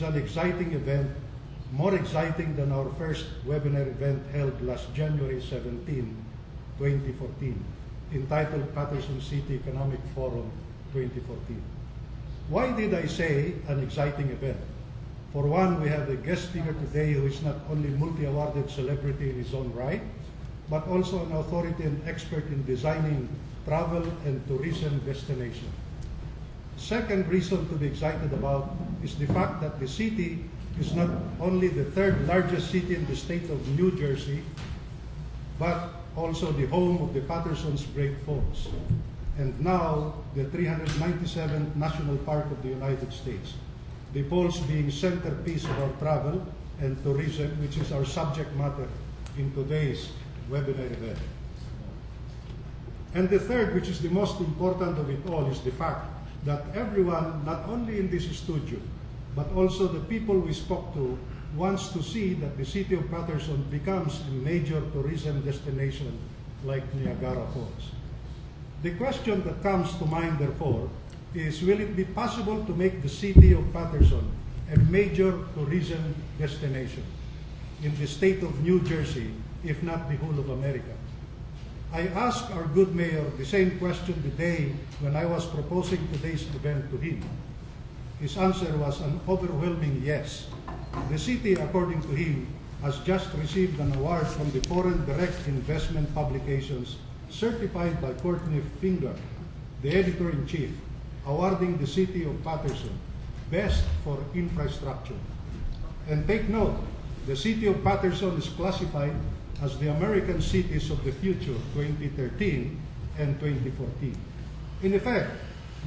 an exciting event, more exciting than our first webinar event held last January 17, 2014, entitled Patterson City Economic Forum 2014. Why did I say an exciting event? For one, we have a guest speaker today who is not only multi-awarded celebrity in his own right, but also an authority and expert in designing travel and tourism destinations. Second reason to be excited about is the fact that the city is not only the third largest city in the state of New Jersey, but also the home of the Patterson's Great Falls, and now the 397th National Park of the United States. The falls being centerpiece of our travel and tourism, which is our subject matter in today's webinar event. And the third, which is the most important of it all, is the fact that everyone, not only in this studio, but also the people we spoke to, wants to see that the city of Patterson becomes a major tourism destination like Niagara Falls. The question that comes to mind, therefore, is will it be possible to make the city of Patterson a major tourism destination in the state of New Jersey, if not the whole of America? I asked our good mayor the same question the day when I was proposing today's event to him. His answer was an overwhelming yes. The city, according to him, has just received an award from the Foreign Direct Investment Publications, certified by Courtney Finger, the editor-in-chief, awarding the city of Patterson Best for Infrastructure. And take note, the city of Patterson is classified as the American Cities of the Future 2013 and 2014. In effect,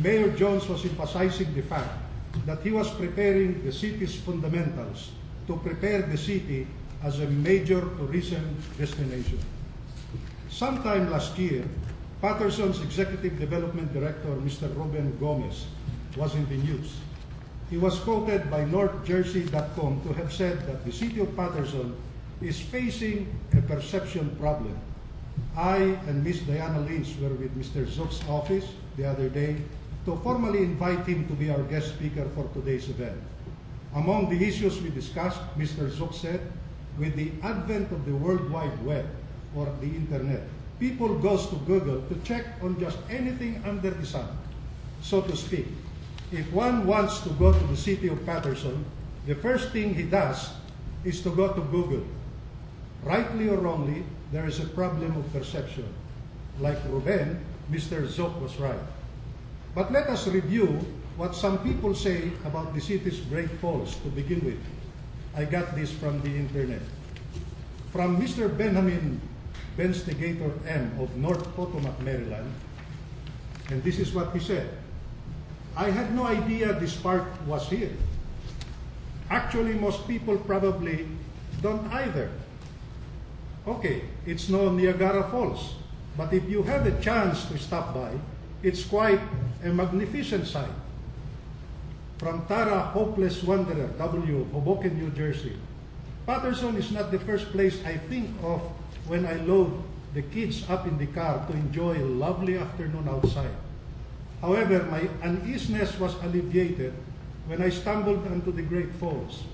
Mayor Jones was emphasizing the fact that he was preparing the city's fundamentals to prepare the city as a major tourism destination. Sometime last year, Patterson's Executive Development Director, Mr. Ruben Gomez, was in the news. He was quoted by NorthJersey.com to have said that the city of Patterson is facing a perception problem. I and Ms. Diana Lynch were with Mr. Zook's office the other day to formally invite him to be our guest speaker for today's event. Among the issues we discussed, Mr. Zook said, with the advent of the World Wide Web, or the Internet, people goes to Google to check on just anything under the sun, so to speak. If one wants to go to the city of Patterson, the first thing he does is to go to Google. Rightly or wrongly, there is a problem of perception. Like Ruben, Mr. Zook was right. But let us review what some people say about the city's Great Falls to begin with. I got this from the internet. From Mr. Benjamin Benstigator M. of North Potomac, Maryland, and this is what he said. I had no idea this park was here. Actually, most people probably don't either. Okay, it's no Niagara Falls, but if you have a chance to stop by, it's quite a magnificent sight. From Tara Hopeless Wanderer, W. of Hoboken, New Jersey, Patterson is not the first place I think of when I load the kids up in the car to enjoy a lovely afternoon outside. However, my uneasiness was alleviated when I stumbled onto the Great Falls.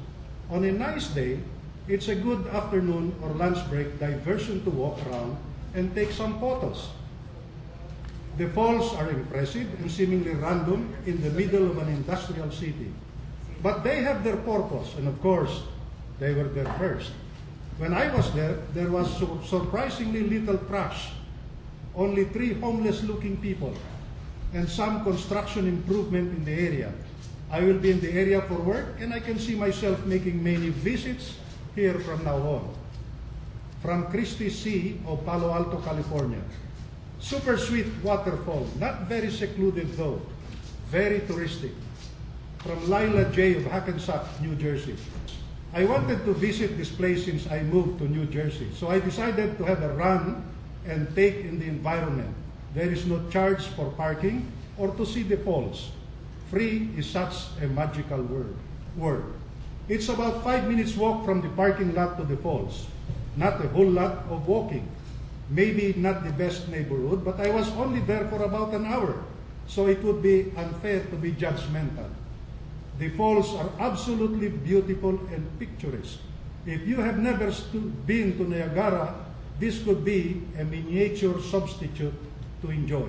On a nice day, it's a good afternoon or lunch break diversion to walk around and take some photos. The falls are impressive and seemingly random in the middle of an industrial city. But they have their purpose, and of course, they were there first. When I was there was surprisingly little trash, only 3 homeless-looking people, and some construction improvement in the area. I will be in the area for work, and I can see myself making many visits here from now on. From Christie C. of Palo Alto, California. Super sweet waterfall, not very secluded though, very touristic. From Lila J. of Hackensack, New Jersey. I wanted to visit this place since I moved to New Jersey, so I decided to have a run and take in the environment. There is no charge for parking or to see the falls. Free is such a magical word. It's about 5 minutes walk from the parking lot to the falls. Not a whole lot of walking. Maybe not the best neighborhood, but I was only there for about an hour, so it would be unfair to be judgmental. The falls are absolutely beautiful and picturesque. If you have never been to Niagara, this could be a miniature substitute to enjoy.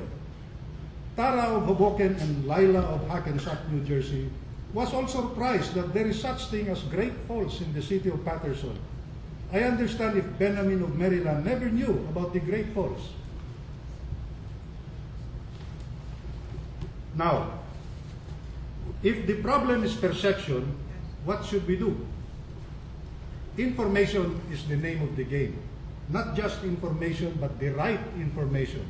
Tara of Hoboken and Lila of Hackensack, New Jersey, was also surprised that there is such thing as Great Falls in the city of Patterson. I understand if Benjamin of Maryland never knew about the Great Falls. Now, if the problem is perception, what should we do? Information is the name of the game. Not just information, but the right information.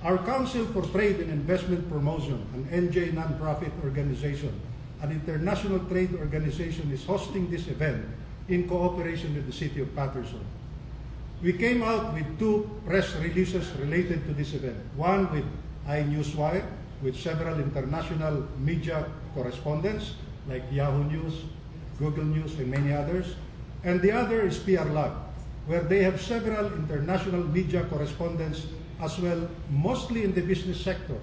Our Council for Trade and Investment Promotion, an NJ nonprofit organization, an international trade organization, is hosting this event in cooperation with the City of Patterson. We came out with 2 press releases related to this event. One with iNewsWire, with several international media correspondents like Yahoo News, Google News, and many others. And the other is PR Lab, where they have several international media correspondents as well, mostly in the business sector.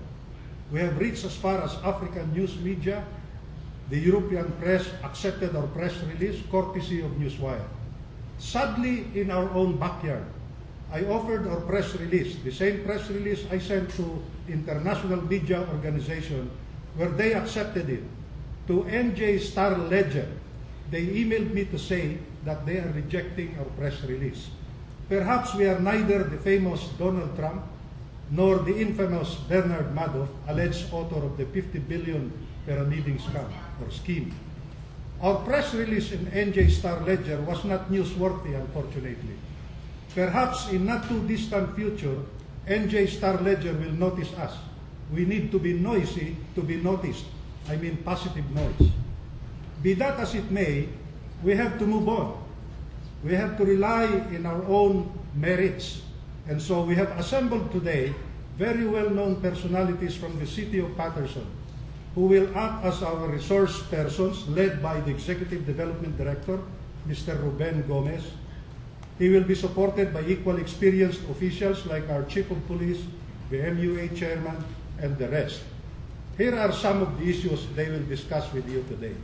We have reached as far as African news media. The European press accepted our press release, courtesy of Newswire. Sadly, in our own backyard, I offered our press release, the same press release I sent to international media organization, where they accepted it. To NJ Star Ledger, they emailed me to say that they are rejecting our press release. Perhaps we are neither the famous Donald Trump nor the infamous Bernard Madoff, alleged author of the 50 billion pyramiding scam or scheme. Our press release in NJ Star Ledger was not newsworthy, unfortunately. Perhaps in not too distant future, NJ Star Ledger will notice us. We need to be noisy to be noticed. I mean positive noise. Be that as it may, we have to move on. We have to rely in our own merits. And so we have assembled today very well-known personalities from the city of Patterson who will act as our resource persons, led by the Executive Development Director, Mr. Ruben Gomez. He will be supported by equally experienced officials like our Chief of Police, the MUA Chairman, and the rest. Here are some of the issues they will discuss with you today.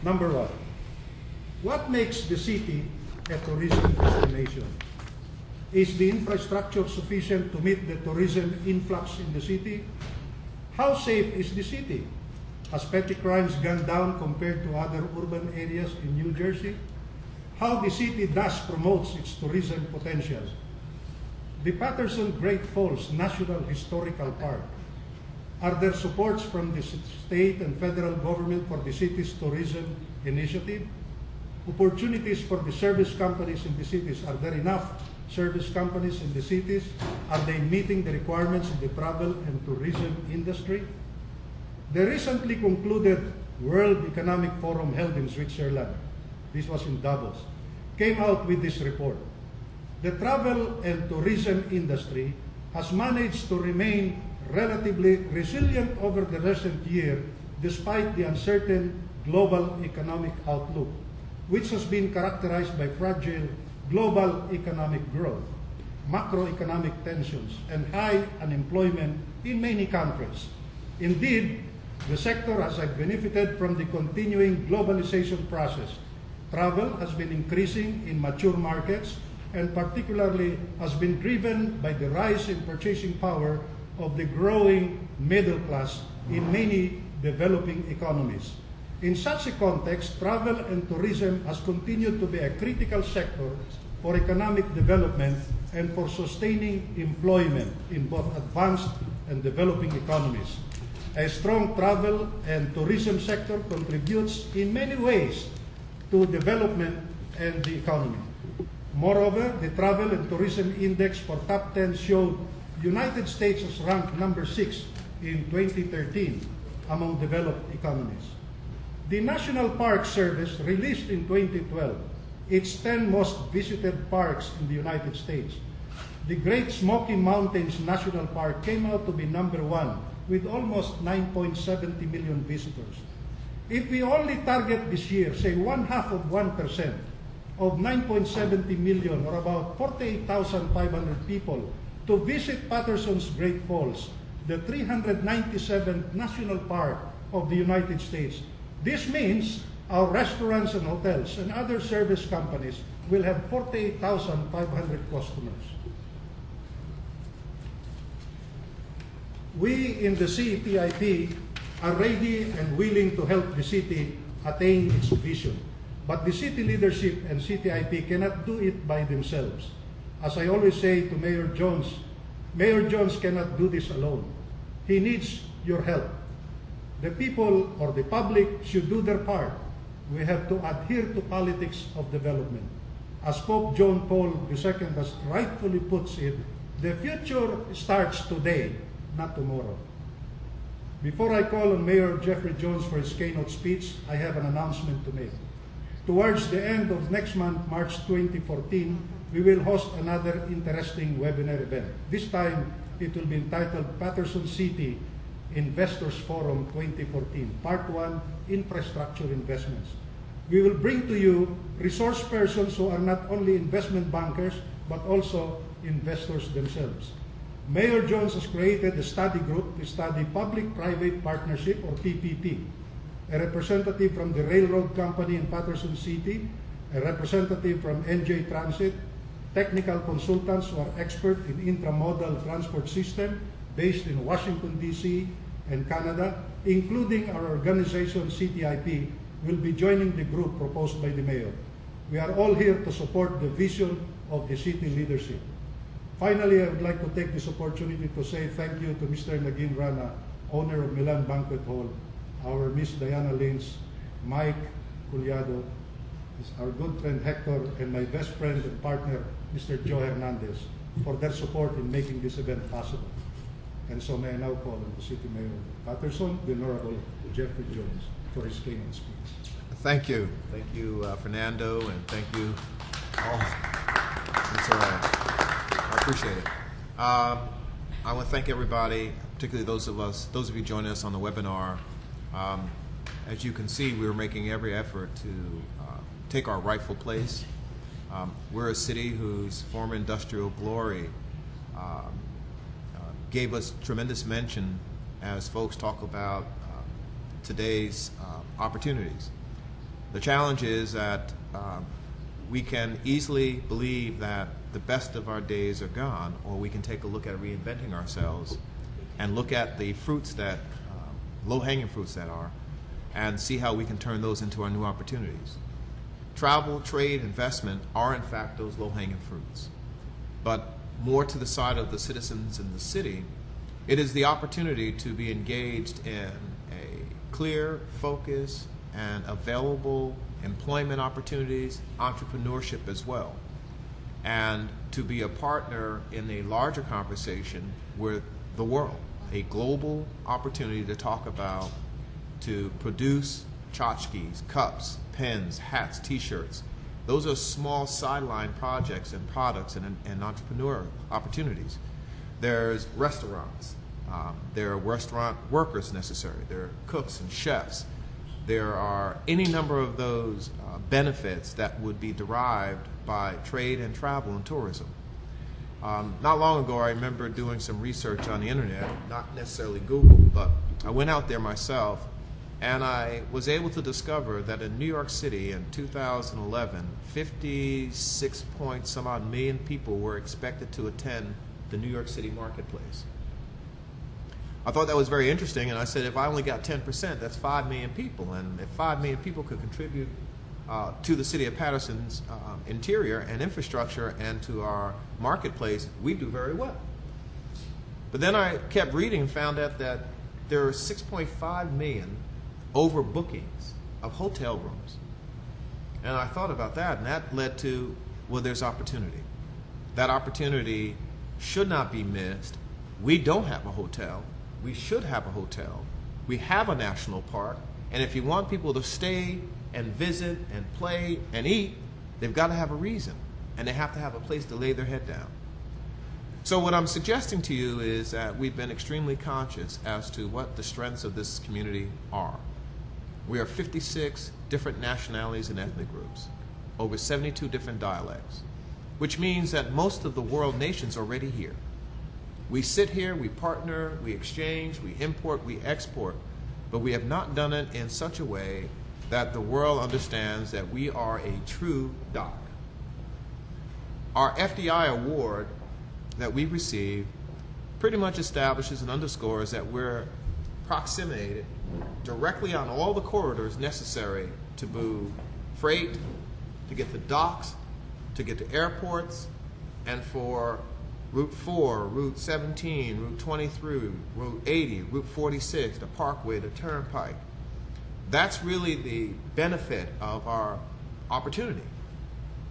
Number 1, what makes the city a tourism destination? Is the infrastructure sufficient to meet the tourism influx in the city? How safe is the city? Has petty crimes gone down compared to other urban areas in New Jersey? How the city thus promotes its tourism potential? The Patterson Great Falls National Historical Park. Are there supports from the state and federal government for the city's tourism initiative? Opportunities for the service companies in the cities. Are there enough service companies in the cities? Are they meeting the requirements of the travel and tourism industry? The recently concluded World Economic Forum held in Switzerland, this was in Davos, came out with this report. The travel and tourism industry has managed to remain relatively resilient over the recent year despite the uncertain global economic outlook, which has been characterized by fragile global economic growth, macroeconomic tensions, and high unemployment in many countries. Indeed, the sector has benefited from the continuing globalization process. Travel has been increasing in mature markets and particularly has been driven by the rise in purchasing power of the growing middle class in many developing economies. In such a context, travel and tourism has continued to be a critical sector for economic development and for sustaining employment in both advanced and developing economies. A strong travel and tourism sector contributes in many ways to development and the economy. Moreover, the Travel and Tourism Index for Top 10 showed United States as ranked number 6 in 2013 among developed economies. The National Park Service released in 2012 its 10 most visited parks in the United States. The Great Smoky Mountains National Park came out to be number 1 with almost 9.70 million visitors. If we only target this year, say 0.5% of 9.70 million, or about 48,500 people, to visit Patterson's Great Falls, the 397th national park of the United States. This means our restaurants and hotels and other service companies will have 48,500 customers. We in the CTIP are ready and willing to help the city attain its vision. But the city leadership and CTIP cannot do it by themselves. As I always say to Mayor Jones cannot do this alone. He needs your help. The people or the public should do their part. We have to adhere to politics of development. As Pope John Paul II has rightfully puts it, the future starts today, not tomorrow. Before I call on Mayor Jeffrey Jones for his keynote speech, I have an announcement to make. Towards the end of next month, March 2014, we will host another interesting webinar event. This time, it will be entitled Patterson City Investors Forum 2014, Part 1, Infrastructure Investments. We will bring to you resource persons who are not only investment bankers, but also investors themselves. Mayor Jones has created a study group to study public-private partnership, or PPP. A representative from the railroad company in Patterson City, a representative from NJ Transit, technical consultants who are expert in intramodal transport system based in Washington, D.C. and Canada, including our organization CTIP, will be joining the group proposed by the mayor. We are all here to support the vision of the city leadership. Finally, I would like to take this opportunity to say thank you to Mr. Nagin Rana, owner of Milan Banquet Hall, our Miss Diana Lynch, Mike Culiado, our good friend Hector, and my best friend and partner, Mr. Joe Hernandez, for their support in making this event possible. And so may I now call on the City Mayor of Patterson, the Honorable Jeffrey Jones, for his keynote speech. Thank you. Thank you, Fernando, and thank you all. It's all right. I appreciate it. I want to thank everybody, particularly those of you joining us on the webinar. As you can see, we're making every effort to take our rightful place. We're a city whose former industrial glory gave us tremendous mention as folks talk about today's opportunities. The challenge is that we can easily believe that the best of our days are gone, or we can take a look at reinventing ourselves and look at the fruits that, low-hanging fruits that are, and see how we can turn those into our new opportunities. Travel, trade, investment are in fact those low-hanging fruits. But more to the side of the citizens in the city, it is the opportunity to be engaged in a clear, focus, and available employment opportunities, entrepreneurship as well, and to be a partner in a larger conversation with the world, a global opportunity to talk about, to produce tchotchkes, cups, pens, hats, t-shirts. Those are small sideline projects and products and entrepreneur opportunities. There's restaurants. There are restaurant workers necessary. There are cooks and chefs. There are any number of those benefits that would be derived by trade and travel and tourism. Not long ago, I remember doing some research on the internet, not necessarily Google, but I went out there myself, and I was able to discover that in New York City in 2011, 56 point some odd million people were expected to attend the New York City marketplace. I thought that was very interesting, and I said, if I only got 10%, that's 5 million people, and if 5 million people could contribute to the city of Patterson's interior and infrastructure and to our marketplace, we'd do very well. But then I kept reading and found out that there are 6.5 million overbookings of hotel rooms. And I thought about that, and that led to, well, there's opportunity. That opportunity should not be missed. We don't have a hotel. We should have a hotel. We have a national park, and if you want people to stay and visit and play and eat, they've got to have a reason, and they have to have a place to lay their head down. So what I'm suggesting to you is that we've been extremely conscious as to what the strengths of this community are. We are 56 different nationalities and ethnic groups, over 72 different dialects, which means that most of the world nations are already here. We sit here, we partner, we exchange, we import, we export, but we have not done it in such a way that the world understands that we are a true dock. Our FDI award that we receive pretty much establishes and underscores that we're proximated directly on all the corridors necessary to move freight, to get to docks, to get to airports, and for Route 4, Route 17, Route 23, Route 80, Route 46, the Parkway, the Turnpike. That's really the benefit of our opportunity.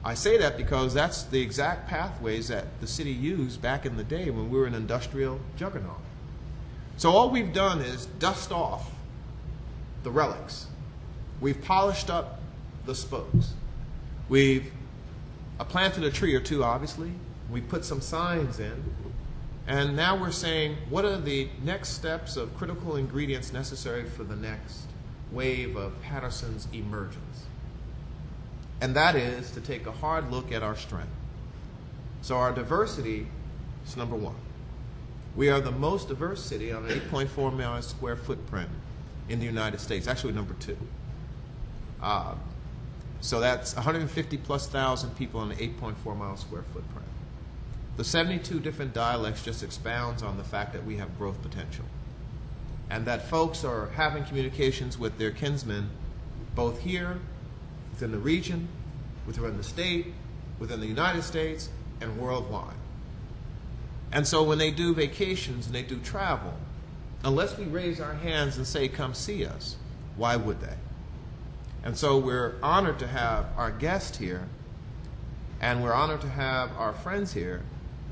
I say that because that's the exact pathways that the city used back in the day when we were an industrial juggernaut. So all we've done is dust off the relics. We've polished up the spokes. We've planted a tree or two, obviously. We put some signs in. And now we're saying, what are the next steps of critical ingredients necessary for the next wave of Patterson's emergence? And that is to take a hard look at our strength. So our diversity is number one. We are the most diverse city on an 8.4 million square footprint in the United States, actually number two. So that's 150 plus thousand people on an 8.4 mile square footprint. The 72 different dialects just expounds on the fact that we have growth potential and that folks are having communications with their kinsmen both here, within the region, within the state, within the United States, and worldwide. And so when they do vacations and they do travel, unless we raise our hands and say, come see us, why would they? And so we're honored to have our guest here, and we're honored to have our friends here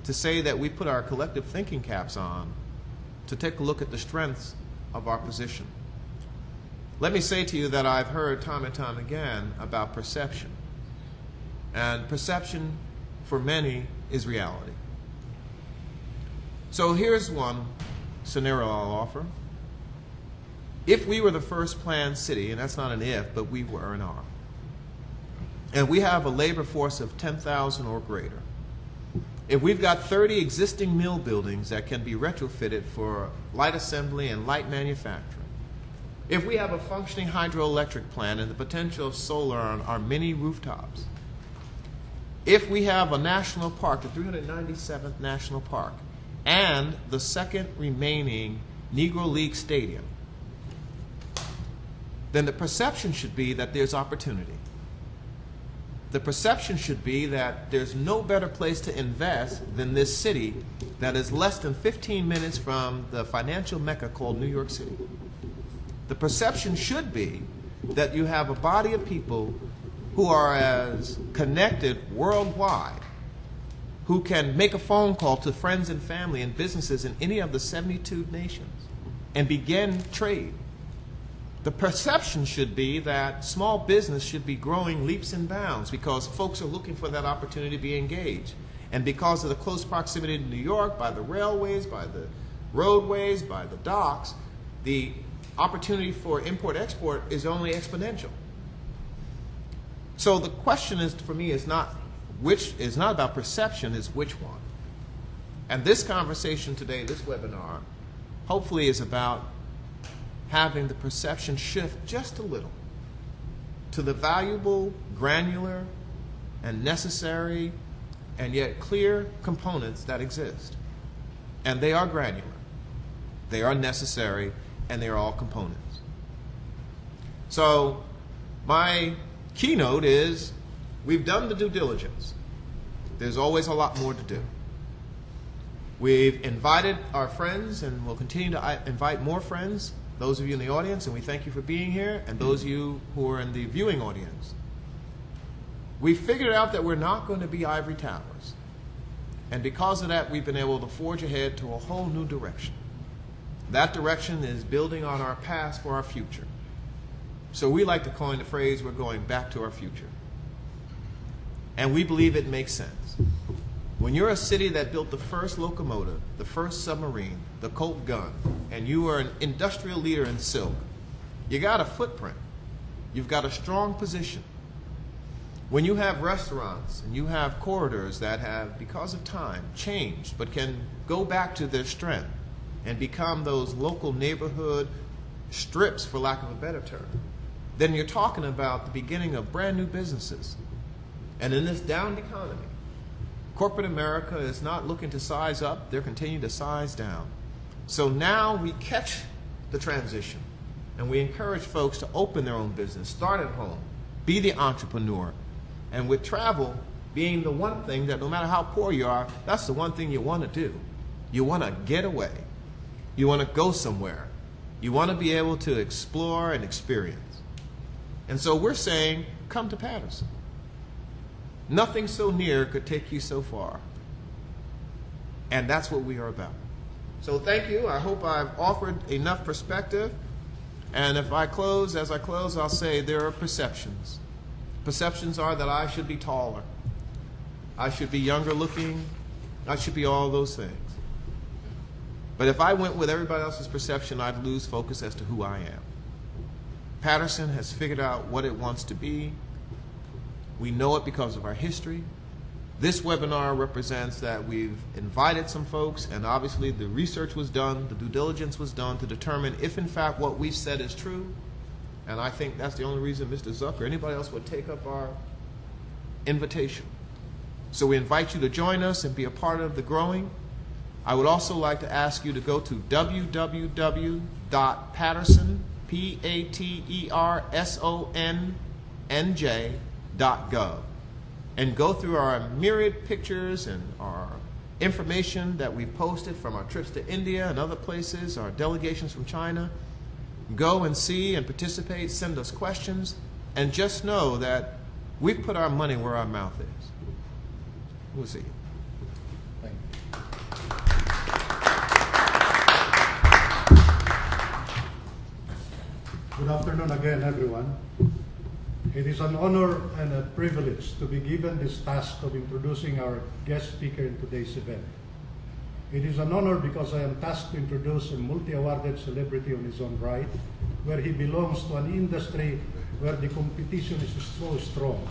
to say that we put our collective thinking caps on to take a look at the strengths of our position. Let me say to you that I've heard time and time again about perception. And perception, for many, is reality. So here's one scenario I'll offer. If we were the first planned city, and that's not an if, but we were and are, and we have a labor force of 10,000 or greater, if we've got 30 existing mill buildings that can be retrofitted for light assembly and light manufacturing, if we have a functioning hydroelectric plant and the potential of solar on our many rooftops, if we have a national park, the 397th National Park, and the second remaining Negro League Stadium, then the perception should be that there's opportunity. The perception should be that there's no better place to invest than this city that is less than 15 minutes from the financial mecca called New York City. The perception should be that you have a body of people who are as connected worldwide, who can make a phone call to friends and family and businesses in any of the 72 nations and begin trade. The perception should be that small business should be growing leaps and bounds because folks are looking for that opportunity to be engaged. And because of the close proximity to New York, by the railways, by the roadways, by the docks, the opportunity for import-export is only exponential. So the question is, for me, is not about perception, it's which one. And this conversation today, this webinar, hopefully is about having the perception shift just a little to the valuable, granular, and necessary, and yet clear components that exist. And they are granular, they are necessary, and they are all components. So my keynote is, we've done the due diligence. There's always a lot more to do. We've invited our friends, and we'll continue to invite more friends, those of you in the audience, and we thank you for being here, and those of you who are in the viewing audience. We figured out that we're not going to be ivory towers. And because of that, we've been able to forge ahead to a whole new direction. That direction is building on our past for our future. So we like to coin the phrase, we're going back to our future. And we believe it makes sense. When you're a city that built the first locomotive, the first submarine, the Colt gun, and you are an industrial leader in silk, you got a footprint. You've got a strong position. When you have restaurants and you have corridors that have, because of time, changed, but can go back to their strength and become those local neighborhood strips, for lack of a better term, then you're talking about the beginning of brand new businesses. And in this downed economy, corporate America is not looking to size up, they're continuing to size down. So now we catch the transition and we encourage folks to open their own business, start at home, be the entrepreneur. And with travel being the one thing that no matter how poor you are, that's the one thing you want to do. You want to get away. You want to go somewhere. You want to be able to explore and experience. And so we're saying, come to Patterson. Nothing so near could take you so far. And that's what we are about. So thank you. I hope I've offered enough perspective. And if I close, as I close, I'll say there are perceptions. Perceptions are that I should be taller. I should be younger looking. I should be all those things. But if I went with everybody else's perception, I'd lose focus as to who I am. Patterson has figured out what it wants to be. We know it because of our history. This webinar represents that we've invited some folks, and obviously the research was done, the due diligence was done to determine if in fact what we've said is true. And I think that's the only reason Mr. Zuck or anybody else would take up our invitation. So we invite you to join us and be a part of the growing. I would also like to ask you to go to www.patterson, PATERSONNJ.gov and go through our myriad pictures and our information that we've posted from our trips to India and other places, our delegations from China. Go and see and participate, send us questions, and just know that we've put our money where our mouth is. We'll see you. Thank you. Good afternoon again, everyone. It is an honor and a privilege to be given this task of introducing our guest speaker in today's event. It is an honor because I am tasked to introduce a multi-awarded celebrity on his own right, where he belongs to an industry where the competition is so strong,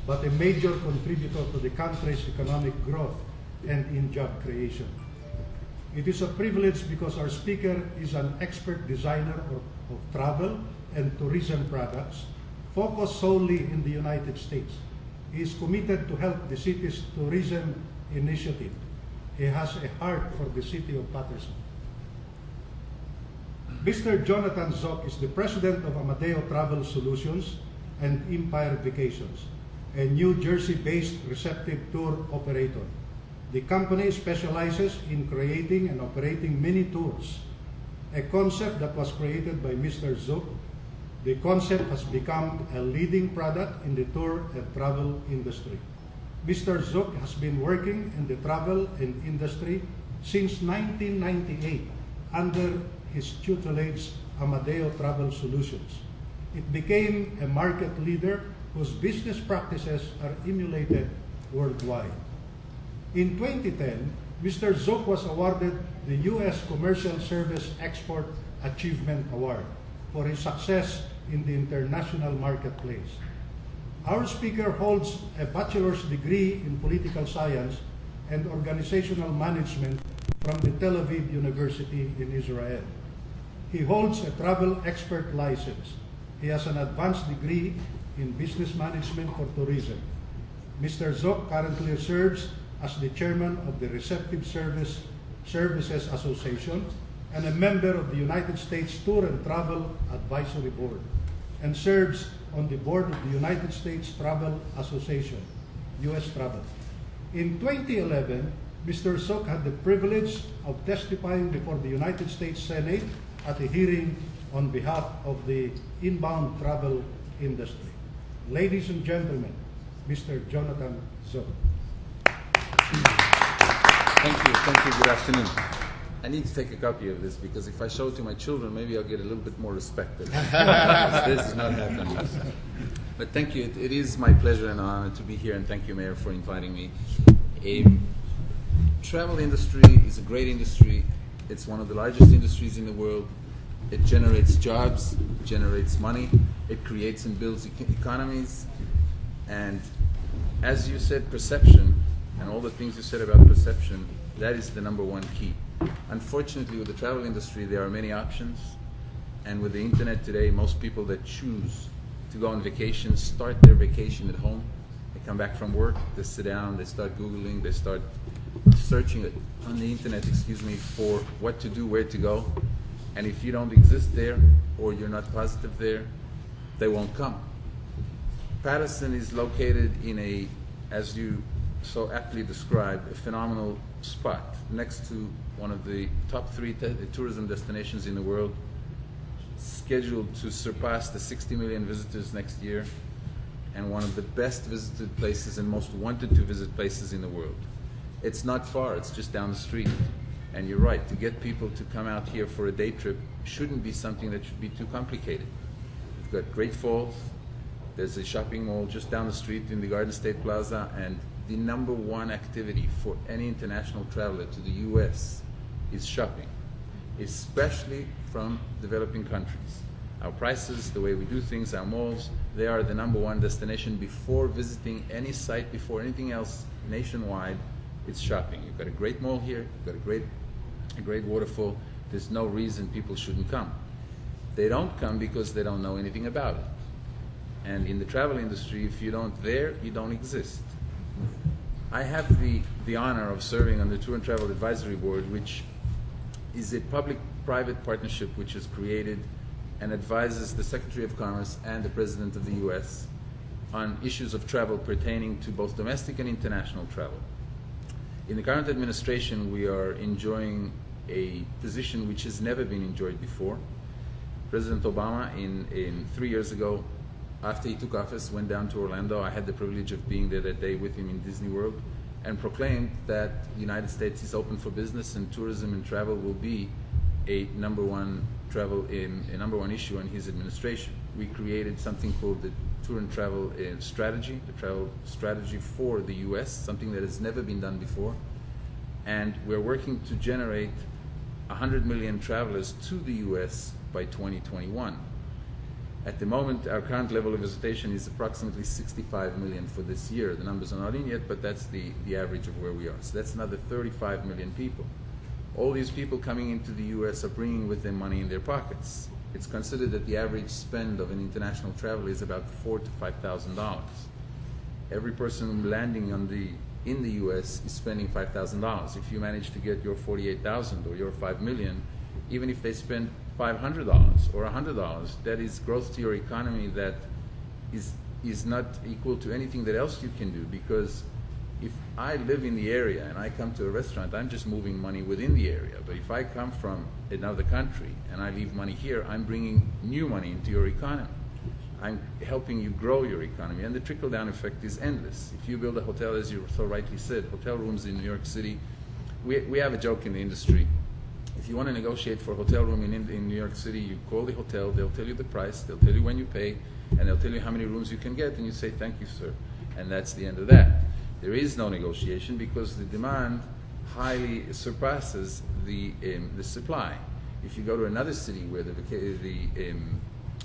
but a major contributor to the country's economic growth and in job creation. It is a privilege because our speaker is an expert designer of travel and tourism products, focused solely in the United States. He is committed to help the city's tourism initiative. He has a heart for the city of Patterson. Mr. Jonathan Zook is the president of Amadeo Travel Solutions and Empire Vacations, a New Jersey-based receptive tour operator. The company specializes in creating and operating mini tours, a concept that was created by Mr. Zook. The concept has become a leading product in the tour and travel industry. Mr. Zook has been working in the travel and industry since 1998 under his tutelage, Amadeo Travel Solutions. It became a market leader whose business practices are emulated worldwide. In 2010, Mr. Zook was awarded the U.S. Commercial Service Export Achievement Award for his success in the international marketplace. Our speaker holds a bachelor's degree in political science and organizational management from the Tel Aviv University in Israel. He holds a travel expert license. He has an advanced degree in business management for tourism. Mr. Zook currently serves as the chairman of the Receptive Services Association and a member of the United States Tour and Travel Advisory Board, and serves on the board of the United States Travel Association, U.S. Travel. In 2011, Mr. Zook had the privilege of testifying before the United States Senate at a hearing on behalf of the inbound travel industry. Ladies and gentlemen, Mr. Jonathan Zook. Thank you, good afternoon. I need to take a copy of this because if I show it to my children, maybe I'll get a little bit more respect. This is not happening. But thank you, it is my pleasure and honor to be here, and thank you, Mayor, for inviting me. Travel industry is a great industry. It's one of the largest industries in the world. It generates jobs, generates money, it creates and builds economies, and as you said, perception, and all the things you said about perception, that is the number one key. Unfortunately, with the travel industry, there are many options, and with the internet today, most people that choose to go on vacation start their vacation at home. They come back from work, they sit down, they start Googling, they start searching on the internet, for what to do, where to go. And if you don't exist there, or you're not positive there, they won't come. Patterson is located in a, as you so aptly described, a phenomenal spot next to one of the top 3 tourism destinations in the world, scheduled to surpass the 60 million visitors next year, and one of the best visited places and most wanted to visit places in the world. It's not far, it's just down the street. And you're right, to get people to come out here for a day trip shouldn't be something that should be too complicated. We've got Great Falls, there's a shopping mall just down the street in the Garden State Plaza, and the number one activity for any international traveler to the US is shopping, especially from developing countries. Our prices, the way we do things, our malls, they are the number one destination before visiting any site, before anything else nationwide. It's shopping. You've got a great mall here, you've got a great waterfall. There's no reason people shouldn't come. They don't come because they don't know anything about it. And in the travel industry, if you don't there, you don't exist. I have the honor of serving on the Tour and Travel Advisory Board, which is a public-private partnership which is created and advises the Secretary of Commerce and the President of the US on issues of travel pertaining to both domestic and international travel. In the current administration, we are enjoying a position which has never been enjoyed before. President Obama, in 3 years ago, after he took office, went down to Orlando. I had the privilege of being there that day with him in Disney World, and proclaimed that the United States is open for business and tourism and travel will be a number one issue in his administration. We created something called the Tour and Travel Strategy, the travel strategy for the US, something that has never been done before. And we're working to generate 100 million travelers to the US by 2021. At the moment, our current level of visitation is approximately 65 million for this year. The numbers are not in yet, but that's the average of where we are. So that's another 35 million people. All these people coming into the US are bringing with them money in their pockets. It's considered that the average spend of an international traveler is about $4,000 to $5,000. Every person landing in the US is spending $5,000. If you manage to get your 48,000 or your 5 million, even if they spend $500 or $100, that is growth to your economy that is not equal to anything that else you can do. Because if I live in the area and I come to a restaurant, I'm just moving money within the area. But if I come from another country and I leave money here, I'm bringing new money into your economy. I'm helping you grow your economy, and the trickle-down effect is endless. If you build a hotel, as you so rightly said, hotel rooms in New York City, we have a joke in the industry. If you want to negotiate for a hotel room in New York City, you call the hotel, they'll tell you the price, they'll tell you when you pay, and they'll tell you how many rooms you can get, and you say, "Thank you, sir." And that's the end of that. There is no negotiation because the demand highly surpasses the supply. If you go to another city where the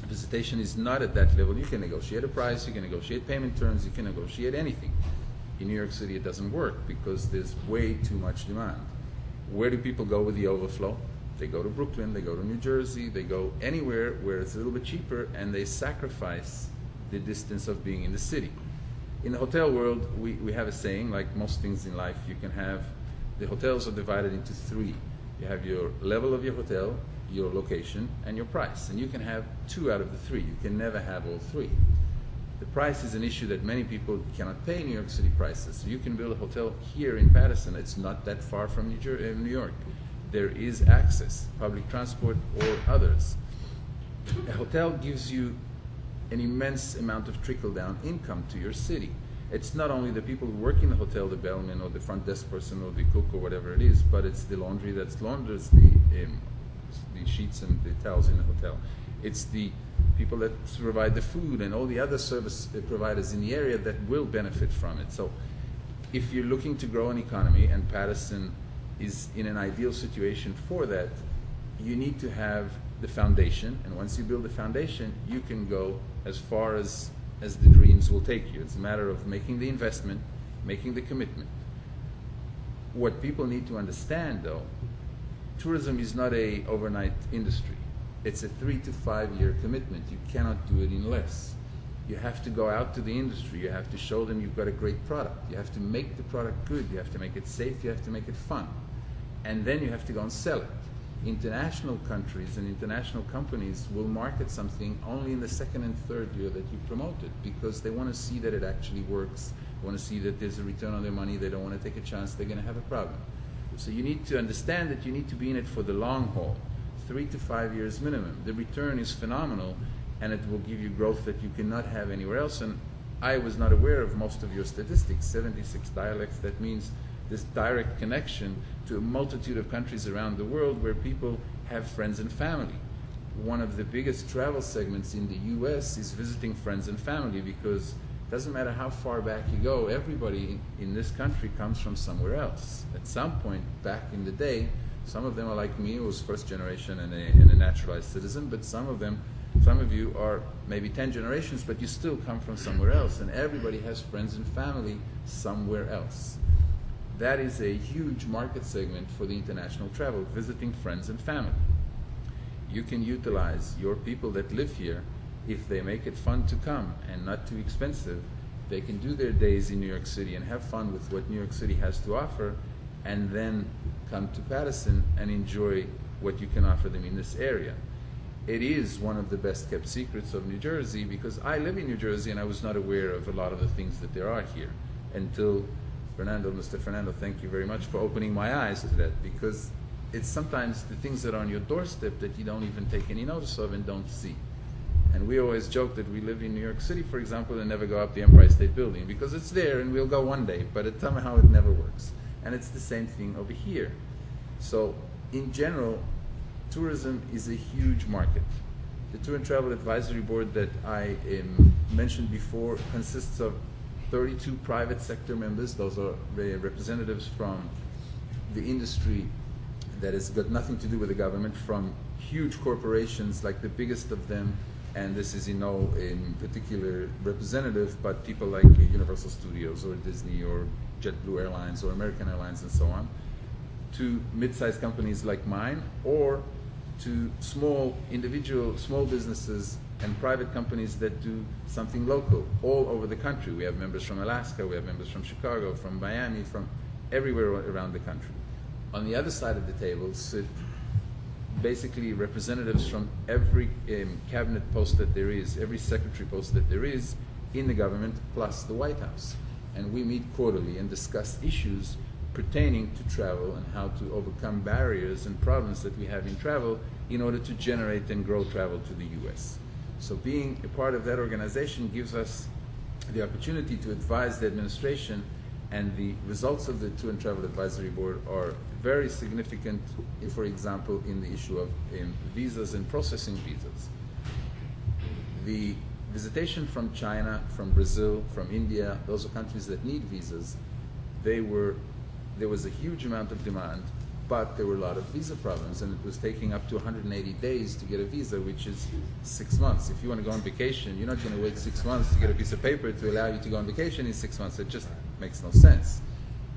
visitation is not at that level, you can negotiate a price, you can negotiate payment terms, you can negotiate anything. In New York City, it doesn't work because there's way too much demand. Where do people go with the overflow? They go to Brooklyn, they go to New Jersey, they go anywhere where it's a little bit cheaper, and they sacrifice the distance of being in the city. In the hotel world, we have a saying, like most things in life, the hotels are divided into 3. You have your level of your hotel, your location, and your price. And you can have 2 out of the 3. You can never have all 3. The price is an issue that many people cannot pay New York City prices. So you can build a hotel here in Patterson. It's not that far from New York. There is access, public transport or others. A hotel gives you an immense amount of trickle-down income to your city. It's not only the people who work in the hotel, the bellman or the front desk person or the cook or whatever it is, but it's the laundry that launders the sheets and the towels in the hotel. It's the people that provide the food and all the other service providers in the area that will benefit from it. So if you're looking to grow an economy, and Patterson is in an ideal situation for that, you need to have the foundation. And once you build the foundation, you can go as far as as the dreams will take you. It's a matter of making the investment, making the commitment. What people need to understand, though, tourism is not an overnight industry. It's a 3 to 5 year commitment. You cannot do it in less. You have to go out to the industry. You have to show them you've got a great product. You have to make the product good. You have to make it safe. You have to make it fun. And then you have to go and sell it. International countries and international companies will market something only in the second and third year that you promote it, because they want to see that it actually works. They want to see that there's a return on their money. They don't want to take a chance they're going to have a problem. So you need to understand that you need to be in it for the long haul, 3 to 5 years minimum. The return is phenomenal, and it will give you growth that you cannot have anywhere else. And I was not aware of most of your statistics, 76 dialects. That means this direct connection to a multitude of countries around the world where people have friends and family. One of the biggest travel segments in the US is visiting friends and family, because it doesn't matter how far back you go, everybody in this country comes from somewhere else. At some point back in the day, some of them are like me, who was first generation and a naturalized citizen, but some of you are maybe 10 generations, but you still come from somewhere else, and everybody has friends and family somewhere else. That is a huge market segment for the international travel, visiting friends and family. You can utilize your people that live here. If they make it fun to come and not too expensive, they can do their days in New York City and have fun with what New York City has to offer, and then come to Patterson and enjoy what you can offer them in this area. It is one of the best kept secrets of New Jersey, because I live in New Jersey and I was not aware of a lot of the things that there are here until Mr. Fernando, thank you very much for opening my eyes to that, because it's sometimes the things that are on your doorstep that you don't even take any notice of and don't see. And we always joke that we live in New York City, for example, and never go up the Empire State Building, because it's there and we'll go one day, but somehow it never works. And it's the same thing over here. So in general, tourism is a huge market. The Tour and Travel Advisory Board that I mentioned before consists of 32 private sector members. Those are the representatives from the industry that has got nothing to do with the government, from huge corporations like the biggest of them, and this is in particular representative, but people like Universal Studios or Disney or JetBlue Airlines or American Airlines and so on, to mid-sized companies like mine, or to small businesses and private companies that do something local all over the country. We have members from Alaska, we have members from Chicago, from Miami, from everywhere around the country. On the other side of the table sit basically representatives from every cabinet post that there is, every secretary post that there is in the government, plus the White House. And we meet quarterly and discuss issues pertaining to travel and how to overcome barriers and problems that we have in travel in order to generate and grow travel to the US. So being a part of that organization gives us the opportunity to advise the administration, and the results of the Tour and Travel Advisory Board are very significant, for example, in the issue of visas and processing visas. The visitation from China, from Brazil, from India, those are countries that need visas. There was a huge amount of demand, but there were a lot of visa problems, and it was taking up to 180 days to get a visa, which is 6 months. If you want to go on vacation, you're not going to wait 6 months to get a piece of paper to allow you to go on vacation in 6 months. It just makes no sense.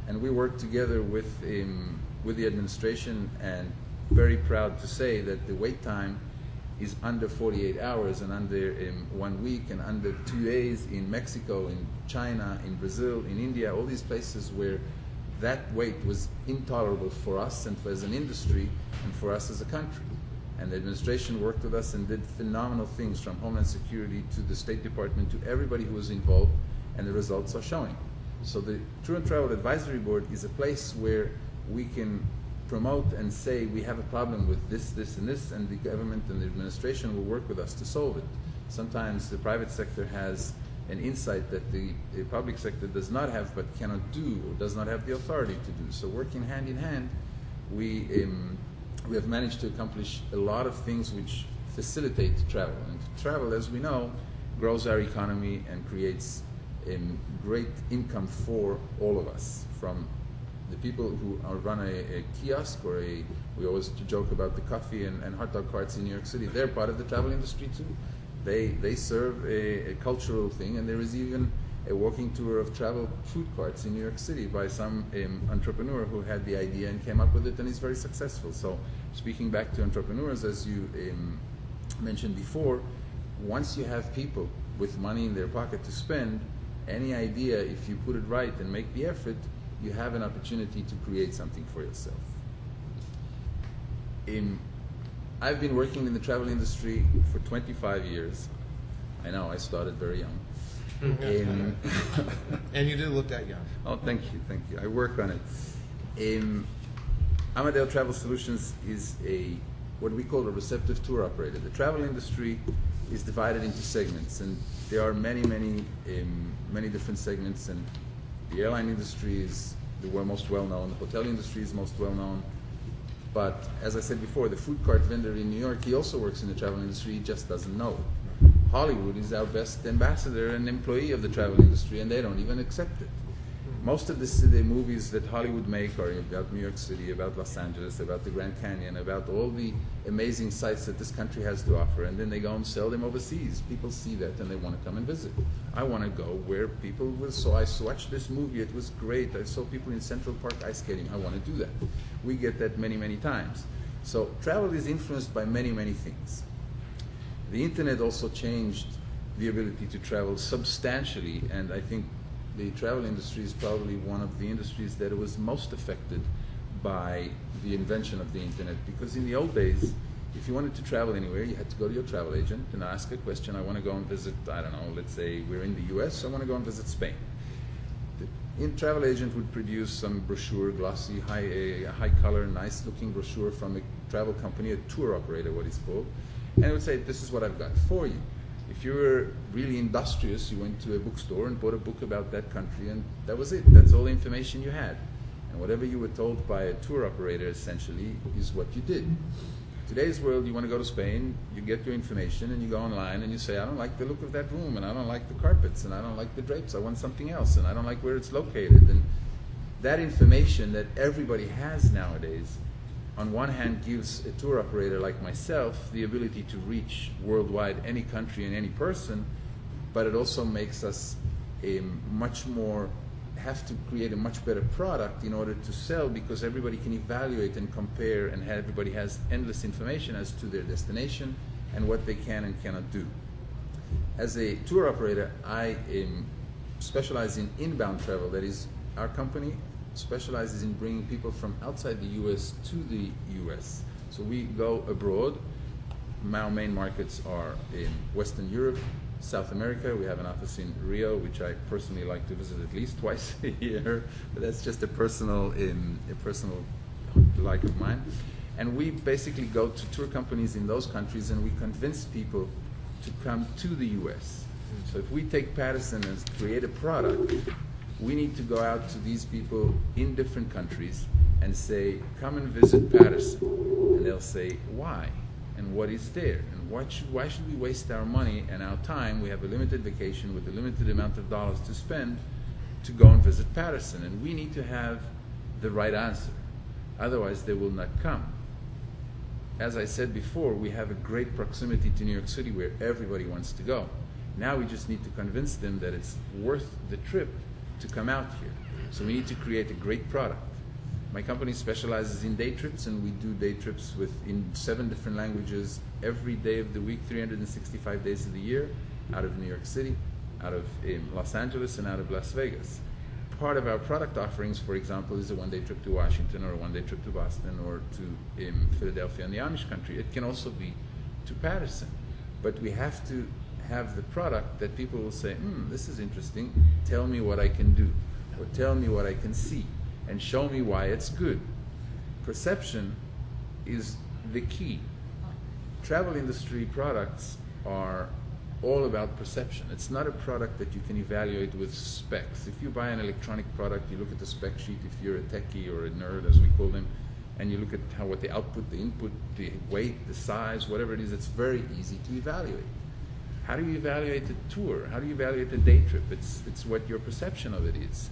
And we worked together with the administration, and very proud to say that the wait time is under 48 hours and under 1 week and under 2 days in Mexico, in China, in Brazil, in India, all these places where that wait was intolerable for us and as an industry and for us as a country. And the administration worked with us and did phenomenal things, from Homeland Security to the State Department to everybody who was involved, and the results are showing. So the Tour and Travel Advisory Board is a place where we can promote and say we have a problem with this, this, and this, and the government and the administration will work with us to solve it. Sometimes the private sector has an insight that the public sector does not have, but cannot do, or does not have the authority to do. So working hand in hand, we have managed to accomplish a lot of things which facilitate travel. And travel, as we know, grows our economy and creates great income for all of us, from the people who run a kiosk, or we always joke about the coffee and hot dog carts in New York City. They're part of the travel industry too. They serve a cultural thing, and there is even a walking tour of travel food carts in New York City by some entrepreneur who had the idea and came up with it, and is very successful. So speaking back to entrepreneurs, as you mentioned before, once you have people with money in their pocket to spend, any idea, if you put it right and make the effort, you have an opportunity to create something for yourself. I've been working in the travel industry for 25 years. I know, I started very young. And you do look that young. Oh, thank you. I work on it. Amadeo Travel Solutions is what we call a receptive tour operator. The travel industry is divided into segments, and there are many different segments. And the airline industry is the most well known. The hotel industry is most well known. But as I said before, the food cart vendor in New York, he also works in the travel industry. He just doesn't know it. Hollywood is our best ambassador and employee of the travel industry, and they don't even accept it. Most of the movies that Hollywood make are about New York City, about Los Angeles, about the Grand Canyon, about all the amazing sights that this country has to offer, and then they go and sell them overseas. People see that and they want to come and visit. I want to go where people will. So I watched this movie, it was great. I saw people in Central Park ice skating. I want to do that. We get that many times. So travel is influenced by many things. The internet also changed the ability to travel substantially, and I think the travel industry is probably one of the industries that was most affected by the invention of the internet. Because in the old days, if you wanted to travel anywhere, you had to go to your travel agent and ask a question. I want to go and visit, I don't know, let's say we're in the US, I want to go and visit Spain. The travel agent would produce some brochure, glossy, high color, nice looking brochure from a travel company, a tour operator, what it's called, and it would say, this is what I've got for you. If you were really industrious, you went to a bookstore and bought a book about that country, and that was it. That's all the information you had. And whatever you were told by a tour operator, essentially, is what you did. Today's world, you want to go to Spain, you get your information, and you go online and you say, I don't like the look of that room, and I don't like the carpets, and I don't like the drapes, I want something else, and I don't like where it's located. And that information that everybody has nowadays, on one hand, gives a tour operator like myself the ability to reach worldwide any country and any person, but it also makes us have to create a much better product in order to sell, because everybody can evaluate and compare, and everybody has endless information as to their destination and what they can and cannot do. As a tour operator, I specialize in inbound travel. That is, our company specializes in bringing people from outside the U.S. to the U.S. So we go abroad. Our main markets are in Western Europe, South America. We have an office in Rio, which I personally like to visit at least twice a year, but that's just a personal like of mine. And we basically go to tour companies in those countries, and we convince people to come to the U.S. So if we take Patterson and create a product, we need to go out to these people in different countries and say, come and visit Patterson. And they'll say, why? And what is there? And why should we waste our money and our time? We have a limited vacation with a limited amount of dollars to spend to go and visit Patterson. And we need to have the right answer. Otherwise, they will not come. As I said before, we have a great proximity to New York City where everybody wants to go. Now we just need to convince them that it's worth the trip to come out here. So we need to create a great product. My company specializes in day trips, and we do day trips in 7 different languages every day of the week, 365 days of the year, out of New York City, out of Los Angeles, and out of Las Vegas. Part of our product offerings, for example, is a one-day trip to Washington, or a one-day trip to Boston, or to Philadelphia and the Amish country. It can also be to Patterson. But we have to have the product that people will say, this is interesting, tell me what I can do, or tell me what I can see, and show me why it's good. Perception is the key. Travel industry products are all about perception. It's not a product that you can evaluate with specs. If you buy an electronic product, you look at the spec sheet, if you're a techie or a nerd, as we call them, and you look at what the output, the input, the weight, the size, whatever it is, it's very easy to evaluate. How do you evaluate a tour? How do you evaluate a day trip? It's what your perception of it is.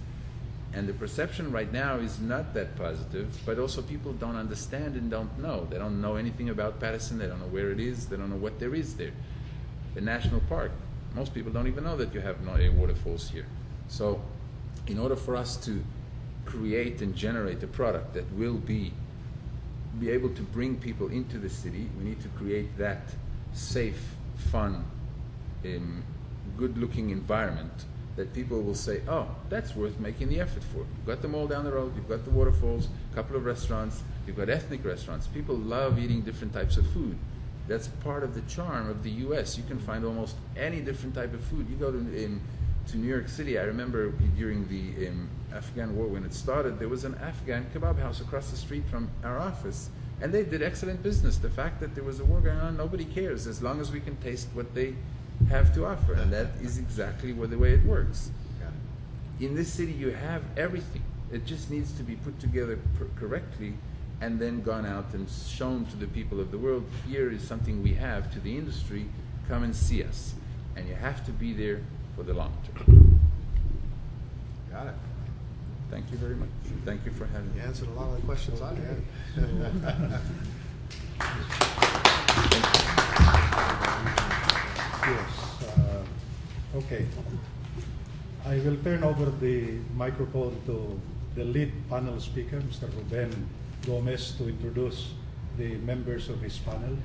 And the perception right now is not that positive, but also people don't understand and don't know. They don't know anything about Patterson. They don't know where it is. They don't know what there is there. a national park. Most people don't even know that you have waterfalls here. So in order for us to create and generate a product that will be able to bring people into the city, we need to create that safe, fun, good-looking environment that people will say, oh, that's worth making the effort for. You've got the mall down the road, you've got the waterfalls, a couple of restaurants, you've got ethnic restaurants. People love eating different types of food. That's part of the charm of the U.S. You can find almost any different type of food. You go to New York City. I remember during the Afghan war when it started, there was an Afghan kebab house across the street from our office, and they did excellent business. The fact that there was a war going on, nobody cares as long as we can taste what they have to offer, and that is exactly the way it works. In this city, you have everything. It just needs to be put together correctly and then gone out and shown to the people of the world. Here is something we have to the industry. Come and see us. And you have to be there for the long term. Got it. Thank you very much. Thank you for having me. You answered a lot of the questions I had. Yes. Okay. I will turn over the microphone to the lead panel speaker, Mr. Ruben Gomez, to introduce the members of his panel.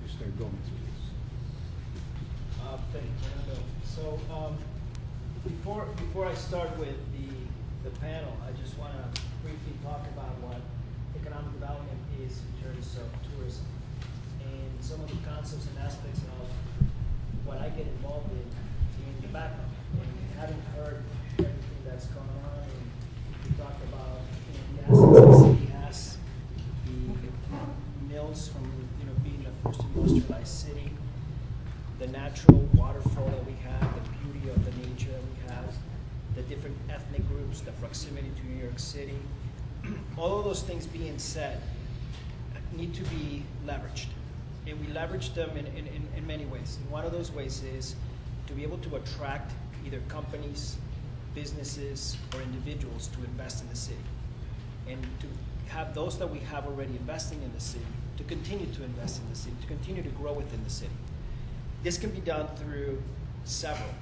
Mr. Gomez, please. Thank you, Fernando. So before I start with the panel, I just want to briefly talk about what economic development is in terms of tourism and some of the concepts and aspects of what I get involved in the background. And having heard everything that's going on, and we talked about the assets the city has, the mills from being the first industrialized city, the natural waterfall that we have, the beauty of the nature that we have, the different ethnic groups, the proximity to New York City. All of those things being said need to be leveraged. And we leverage them in many ways. And one of those ways is to be able to attract either companies, businesses, or individuals to invest in the city. And to have those that we have already investing in the city to continue to invest in the city, to continue to grow within the city. This can be done through several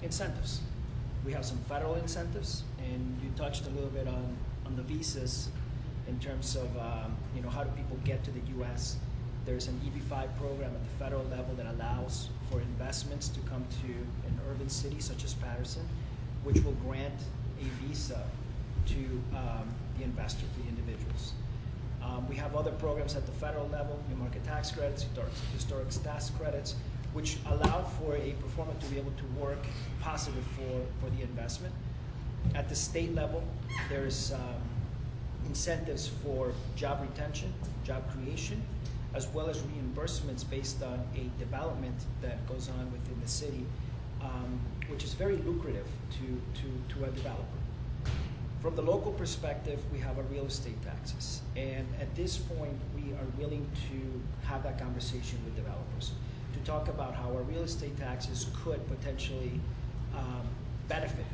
incentives. We have some federal incentives, and you touched a little bit on the visas in terms of how do people get to the U.S. There's an EB-5 program at the federal level that allows for investments to come to an urban city such as Patterson, which will grant a visa to the investor, to the individuals. We have other programs at the federal level, new market tax credits, historic tax credits, which allow for a performer to be able to work positive for the investment. At the state level, there's incentives for job retention, job creation, as well as reimbursements based on a development that goes on within the city, which is very lucrative to a developer. From the local perspective, we have our real estate taxes. And at this point, we are willing to have that conversation with developers to talk about how our real estate taxes could potentially benefit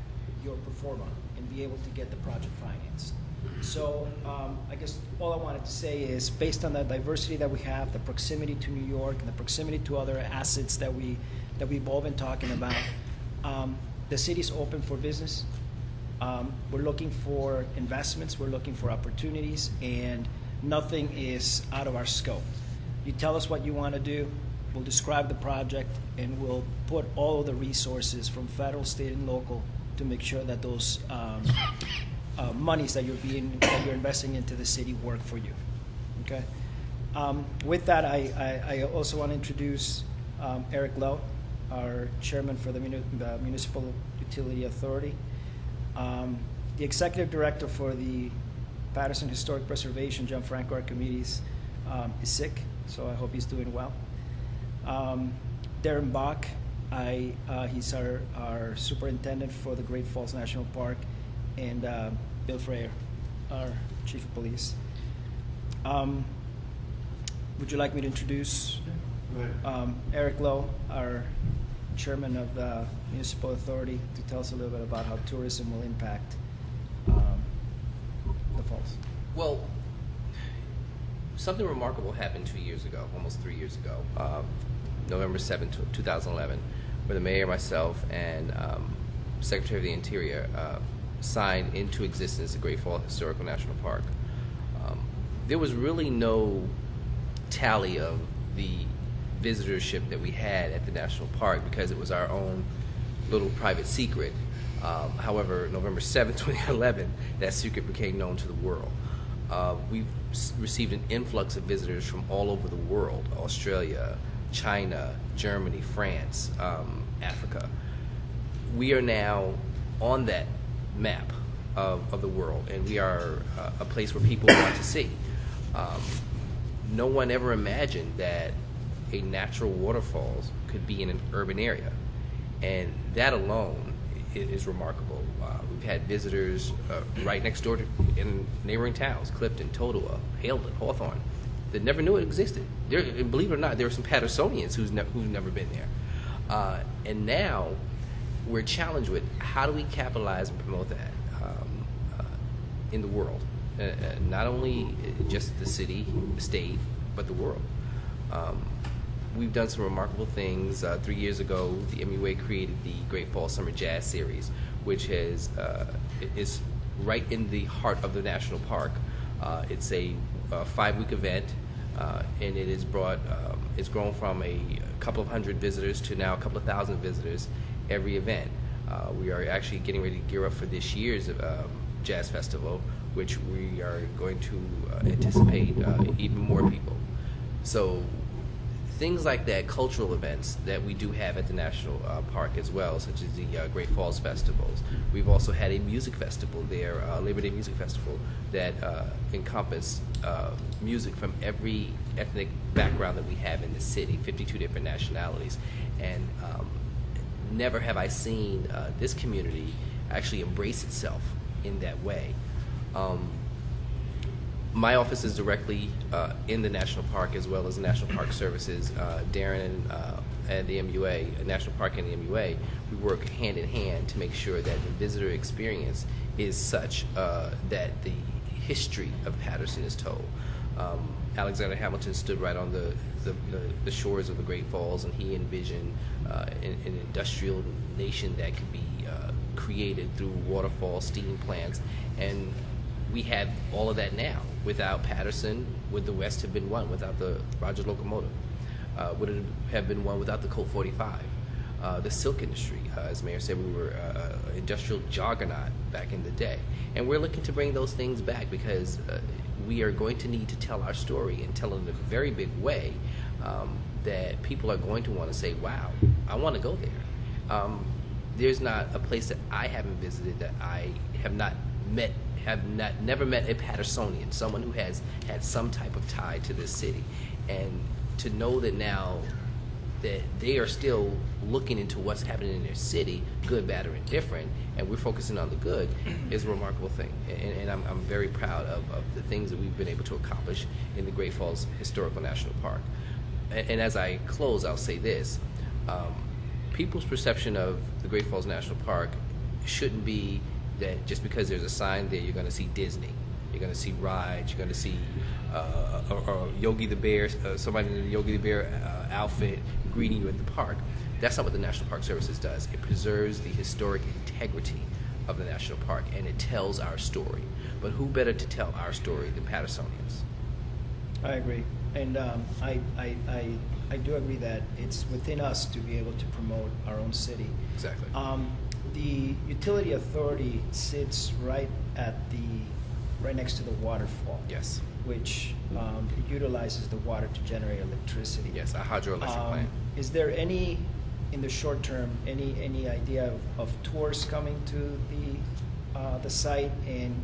your performer and be able to get the project financed. So I guess all I wanted to say is, based on the diversity that we have, the proximity to New York and the proximity to other assets that we've all been talking about, the city's open for business. We're looking for investments, we're looking for opportunities, and nothing is out of our scope. You tell us what you want to do, we'll describe the project, and we'll put all of the resources from federal, state, and local to make sure that those monies that you're investing into the city work for you. Okay. With that, I also want to introduce Eric Lowe, our chairman for the Municipal Utility Authority. The executive director for the Patterson Historic Preservation, John Franco Archimedes, is sick, so I hope he's doing well. Darren Bach, he's our superintendent for the Great Falls National Park, and Bill Freyer, our chief of police. Would you like me to introduce Eric Lowe, our chairman of the Municipal Authority, to tell us a little bit about how tourism will impact the falls? Well, something remarkable happened 2 years ago, almost 3 years ago. November 7, 2011, where the mayor, myself, and Secretary of the Interior signed into existence the Great Falls Historical National Park. There was really no tally of the visitorship that we had at the national park because it was our own little private secret. However, November 7, 2011, that secret became known to the world. We've received an influx of visitors from all over the world: Australia, China, Germany, France, Africa. We are now on that map of the world, and we are a place where people want to see. No one ever imagined that a natural waterfalls could be in an urban area, and that alone is remarkable. We've had visitors right next door in neighboring towns: Clifton, Totowa, Haledon, Hawthorne, that never knew it existed. And believe it or not, there are some Pattersonians who've never been there. And now we're challenged with how do we capitalize and promote that in the world, not only just the city, the state, but the world. We've done some remarkable things. 3 years ago, the MUA created the Great Falls Summer Jazz Series, which is right in the heart of the national park. It's a 5-week event, and it is it's grown from a couple of hundred visitors to now a couple of thousand visitors every event. We are actually getting ready to gear up for this year's Jazz Festival, which we are going to anticipate even more people. So things like that, cultural events that we do have at the National Park as well, such as the Great Falls Festivals. We've also had a music festival there, Labor Day Music Festival, that encompassed music from every ethnic background that we have in the city, 52 different nationalities. And never have I seen this community actually embrace itself in that way. My office is directly in the National Park, as well as the National Park Services. Darren and the MUA, National Park and the MUA, we work hand in hand to make sure that the visitor experience is such that the history of Patterson is told. Alexander Hamilton stood right on the shores of the Great Falls, and he envisioned an industrial nation that could be created through waterfall steam plants. And we have all of that now. Without Patterson, would the West have been one without the Rogers locomotive? Would it have been one without the Colt 45? The silk industry, as Mayor said, we were an industrial juggernaut back in the day. And we're looking to bring those things back because we are going to need to tell our story and tell it in a very big way that people are going to want to say, wow, I want to go there. There's not a place that I haven't visited that I have not met, never met a Pattersonian, someone who has had some type of tie to this city. And to know that now that they are still looking into what's happening in their city, good, bad, or indifferent, and we're focusing on the good, is a remarkable thing. And I'm very proud of the things that we've been able to accomplish in the Great Falls Historical National Park. And as I close, I'll say this. People's perception of the Great Falls National Park shouldn't be that just because there's a sign there, you're going to see Disney. You're going to see rides. You're going to see or Yogi the Bear, somebody in the Yogi the Bear outfit greeting you at the park. That's not what the National Park Services does. It preserves the historic integrity of the national park, and it tells our story. But who better to tell our story than Pattersonians? I agree, and I do agree that it's within us to be able to promote our own city. Exactly. The utility authority sits right next to the waterfall. Yes. Which utilizes the water to generate electricity. Yes, a hydroelectric plant. Is there any, in the short term, any idea of tours coming to the site, and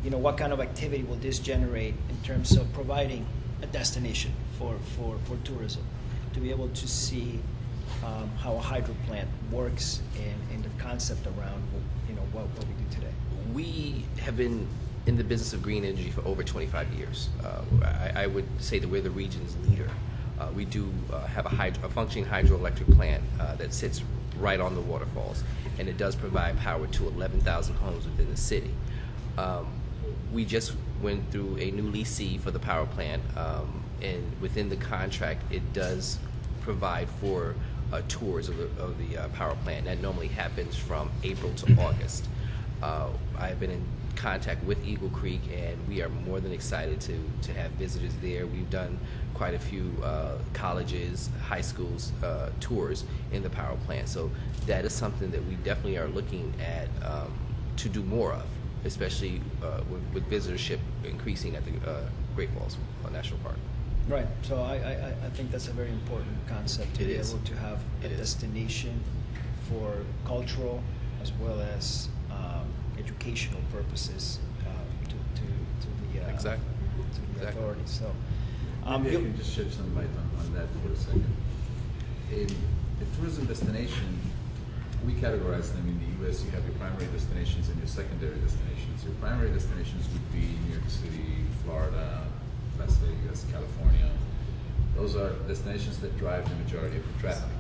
what kind of activity will this generate in terms of providing a destination for tourism, to be able to see how a hydro plant works and the concept around what we do today? We have been in the business of green energy for over 25 years. I would say that we're the region's leader. We do have a functioning hydroelectric plant that sits right on the waterfalls, and it does provide power to 11,000 homes within the city. We just went through a new leasee for the power plant, and within the contract, it does provide for tours of the power plant. That normally happens from April to August. I've been in contact with Eagle Creek, and we are more than excited to have visitors there. We've done quite a few colleges, high schools tours in the power plant. So that is something that we definitely are looking at to do more of, especially with visitorship increasing at the Great Falls National Park. Right. So I think that's a very important concept to It be is. able to have a It is. destination for cultural as well as educational purposes to the Exactly. to the Exactly. authorities. So Maybe I can just shed some light on that for a second. In a tourism destination, we categorize them in the U.S. You have your primary destinations and your secondary destinations. Your primary destinations would be New York City, Florida, Las Vegas, California. Those are destinations that drive the majority of the traffic.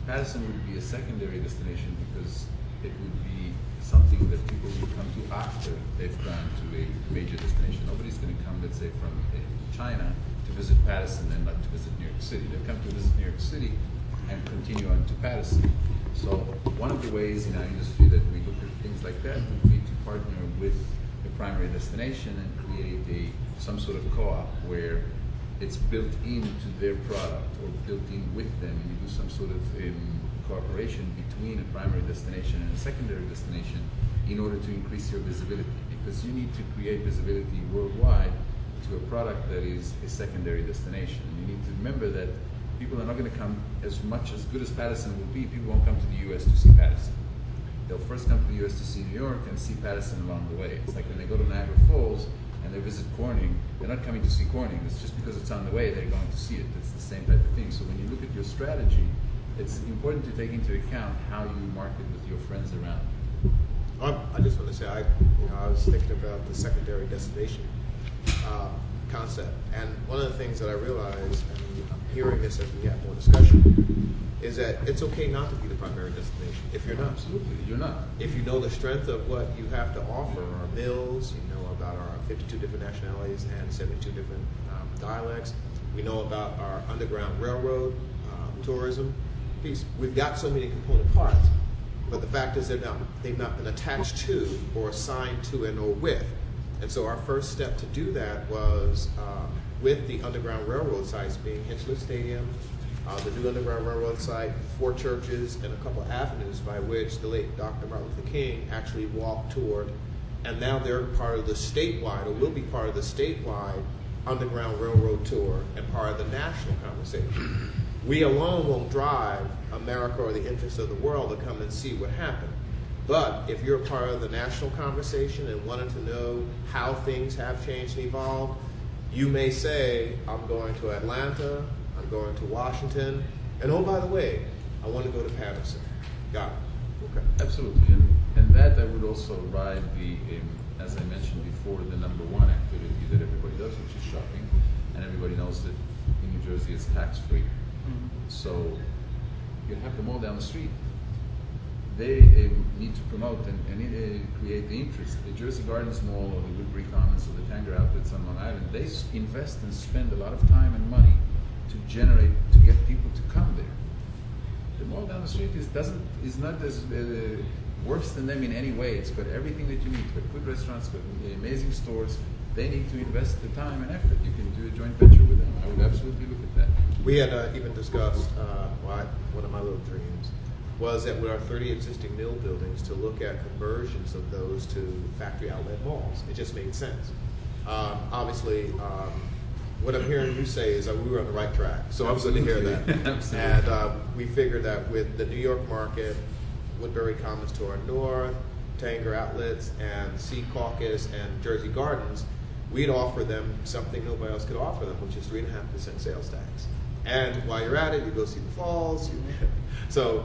Patterson would be a secondary destination because it would be something that people would come to after they've gone to a major destination. Nobody's going to come, let's say, from China to visit Patterson and not to visit New York City. They'll come to visit New York City and continue on to Patterson. So one of the ways in our industry that we look at things like that would be to partner with the primary destination and create some sort of co-op where it's built into their product or built in with them, and you do some sort of cooperation between a primary destination and a secondary destination in order to increase your visibility, because you need to create visibility worldwide to a product that is a secondary destination. And you need to remember that people are not going to come as good as Patterson will be. People won't come to the U.S. to see Patterson. They'll first come to the U.S. to see New York and see Patterson along the way. It's like when they go to Niagara Falls and they visit Corning, they're not coming to see Corning. It's just because it's on the way they're going to see it. It's the same type of thing. So when you look at your strategy, it's important to take into account how you market with your friends around. I just want to say, I was thinking about the secondary destination concept, and one of the things that I realized, and I'm hearing this as we have more discussion, is that it's okay not to be the primary destination if you're not. Absolutely, you're not. If you know the strength of what you have to offer, our mills, you know about our 52 different nationalities and 72 different dialects, we know about our Underground Railroad tourism piece. We've got so many component parts, but the fact is they've not been attached to or assigned to and or with. And so our first step to do that was with the Underground Railroad sites being Hinchcliffe Stadium, the new Underground Railroad site, 4 churches, and a couple of avenues by which the late Dr. Martin Luther King actually walked toward. And now they're part of the statewide, or will be part of the statewide Underground Railroad tour and part of the national conversation. We alone won't drive America or the interest of the world to come and see what happened. But if you're part of the national conversation and wanting to know how things have changed and evolved, you may say, I'm going to Atlanta, I'm going to Washington, and oh, by the way, I want to go to Patterson. Got it. Okay. Absolutely, and that I would also ride as I mentioned before, the number one activity that everybody does, which is shopping, and everybody knows that in New Jersey it's tax-free. So you have the mall down the street. They need to promote and create the interest. The Jersey Gardens Mall or the Woodbury Commons or the Tanger Outlets on Long Island, they invest and spend a lot of time and money to get people to come there. The mall down the street is not as worse than them in any way. It's got everything that you need. It's got good restaurants, got amazing stores. They need to invest the time and effort. You can do a joint venture with them. I would absolutely look at that. We had even discussed, one of my little dreams was that with our 30 existing mill buildings to look at conversions of those to factory outlet malls. It just made sense. Obviously, what I'm hearing you say is that we were on the right track. So I'm good to hear that. Absolutely. And we figured that with the New York market, Woodbury Commons to our north, Tanger Outlets, and Sea Caucus and Jersey Gardens, we'd offer them something nobody else could offer them, which is 3.5% sales tax. And while you're at it, you go see the falls. So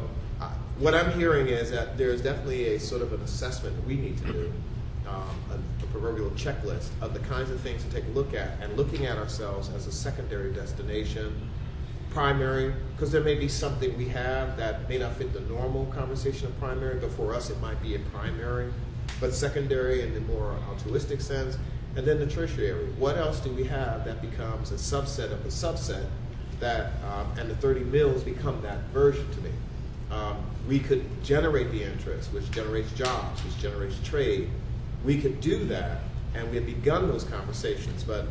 what I'm hearing is that there's definitely a sort of an assessment that we need to do, a proverbial checklist of the kinds of things to take a look at, and looking at ourselves as a secondary destination, primary, because there may be something we have that may not fit the normal conversation of primary, but for us it might be a primary, but secondary in the more altruistic sense. And then the tertiary. What else do we have that becomes a subset of a subset that, and the 30 mills become that version to me. We could generate the interest, which generates jobs, which generates trade. We could do that, and we have begun those conversations. But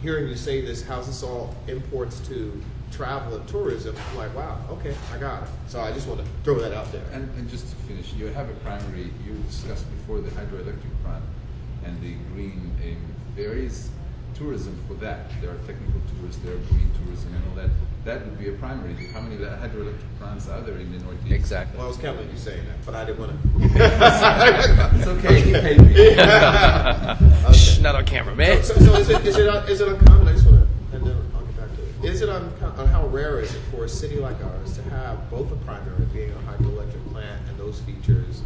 hearing you say this, how's this all imports to travel and tourism, I'm like, wow, okay, I got it. So I just want to throw that out there. And just to finish, you have a primary, you discussed before the hydroelectric plant and the green, there is tourism for that. There are technical tourists, there are green tourism and all that. That would be a primary. How many hydroelectric plants are there in the Northeast? Exactly. Well, I was counting on you saying that, but I didn't want to. It's okay, he paid me. Shh, not on camera, man. So is it uncommon? I just want to, and then I'll get back to it. Is it how rare is it for a city like ours to have both a primary, being a hydroelectric plant and those features,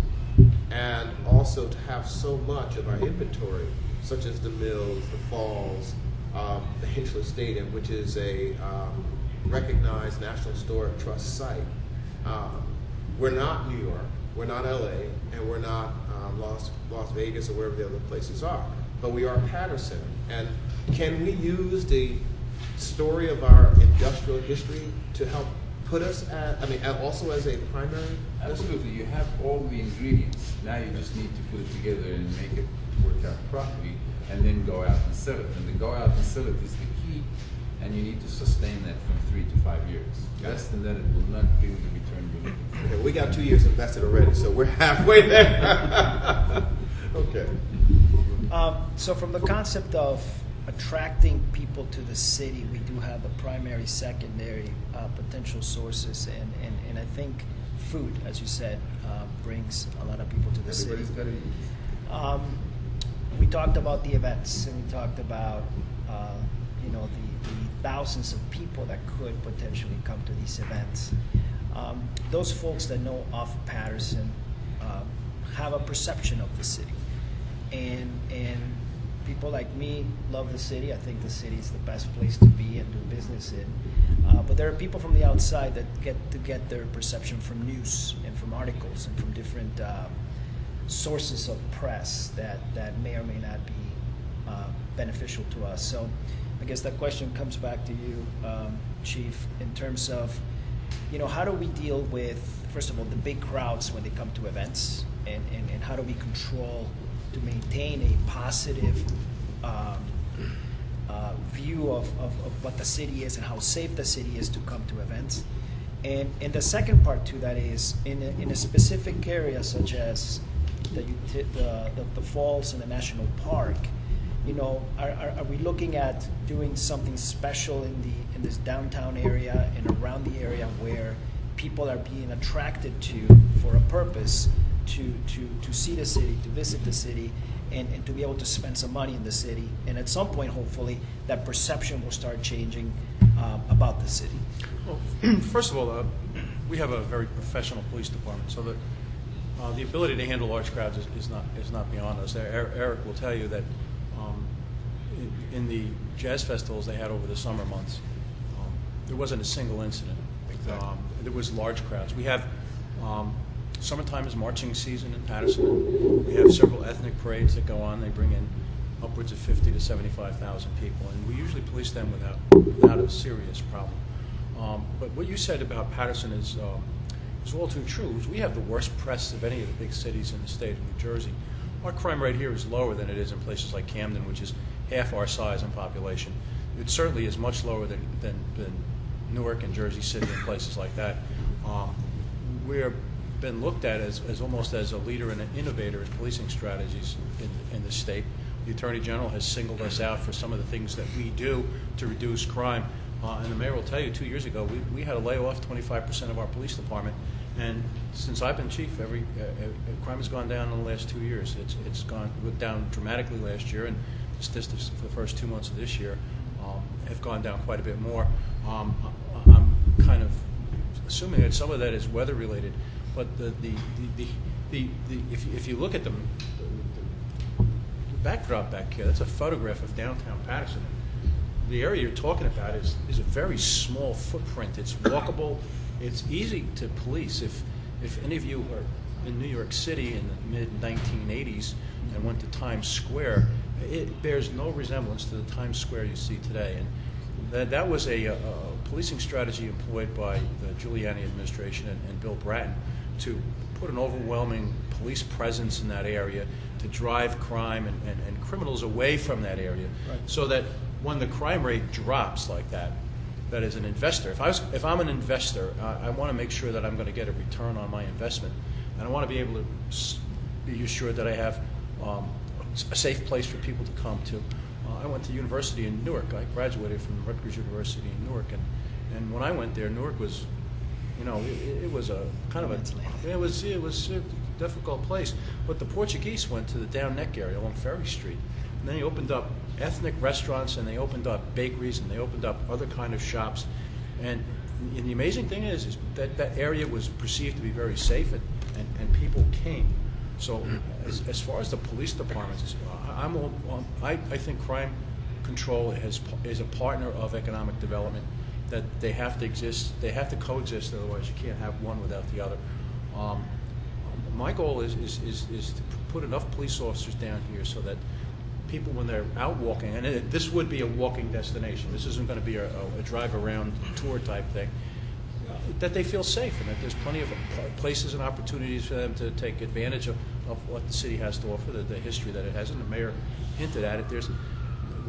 and also to have so much of our inventory, such as the mills, the falls, the Hinchley Stadium, which is a recognized National Historic Trust site. We're not New York, we're not LA, and we're not Las Vegas or wherever the other places are, but we are Patterson. And can we use the story of our industrial history to help put us at, also as a primary? Absolutely, you have all the ingredients. Now you just need to put it together and make it work out properly, and then go out and sell it. And the go out and sell it is the key, and you need to sustain that from 3 to 5 years. Less than that, it will not give you the return you're looking for. Okay, we got 2 years invested already, so we're halfway there. Okay. So from the concept of attracting people to the city, we do have the primary, secondary potential sources, and I think food, as you said, brings a lot of people to the Everybody's city. got to eat. We talked about the events, and we talked about the thousands of people that could potentially come to these events. Those folks that know of Patterson have a perception of the city, and people like me love the city. I think the city is the best place to be and do business in. But there are people from the outside that get their perception from news and from articles and from different sources of press that may or may not be beneficial to us. So I guess that question comes back to you, Chief, in terms of, how do we deal with, first of all, the big crowds when they come to events, and how do we control to maintain a positive view of what the city is and how safe the city is to come to events. And the second part to that is in a specific area such as the falls and the national park, are we looking at doing something special in this downtown area and around the area where people are being attracted to for a purpose to see the city, to visit the city, and to be able to spend some money in the city, and at some point, hopefully, that perception will start changing about the city? Well, first of all, we have a very professional police department, so that the ability to handle large crowds is not beyond us. Eric will tell you that in the jazz festivals they had over the summer months, there wasn't a single incident. Exactly. There was large crowds. We have summertime is marching season in Patterson. We have several ethnic parades that go on. They bring in upwards of 50 to 75,000 people, and we usually police them without a serious problem. But what you said about Patterson is all too true. We have the worst press of any of the big cities in the state of New Jersey. Our crime rate here is lower than it is in places like Camden, which is half our size and population. It certainly is much lower than Newark and Jersey City and places like that. We're been looked at as almost as a leader and an innovator in policing strategies in the state. The Attorney General has singled us out for some of the things that we do to reduce crime. And the mayor will tell you, 2 years ago, we had to lay off 25% of our police department. And since I've been chief, crime has gone down in the last 2 years. It's gone down dramatically last year, and the statistics for the first 2 months of this year have gone down quite a bit more. I'm kind of assuming that some of that is weather related, but if you look at the backdrop back here, that's a photograph of downtown Patterson. The area you're talking about is a very small footprint. It's walkable. It's easy to police. If any of you were in New York City in the mid-1980s and went to Times Square, it bears no resemblance to the Times Square you see today. And That was a policing strategy employed by the Giuliani administration and Bill Bratton to put an overwhelming police presence in that area to drive crime and criminals away from that area, so that when the crime rate drops like that as an investor, if I'm an investor, I want to make sure that I'm going to get a return on my investment, and I want to be able to be assured that I have a safe place for people to come to. I went to university in Newark. I graduated from Rutgers University in Newark, and when I went there, Newark was, it was a kind of it was a difficult place. But the Portuguese went to the Down Neck area along Ferry Street, and then they opened up ethnic restaurants, and they opened up bakeries, and they opened up other kind of shops. And the amazing thing is that that area was perceived to be very safe, and people came. So as far as the police departments, I think crime control is a partner of economic development, that they have to exist, they have to coexist, otherwise you can't have one without the other. My goal is to put enough police officers down here so that people, when they're out walking, and this would be a walking destination, this isn't going to be a drive around tour type thing, that they feel safe, and that there's plenty of places and opportunities for them to take advantage of what the city has to offer, the history that it has, and the mayor hinted at it.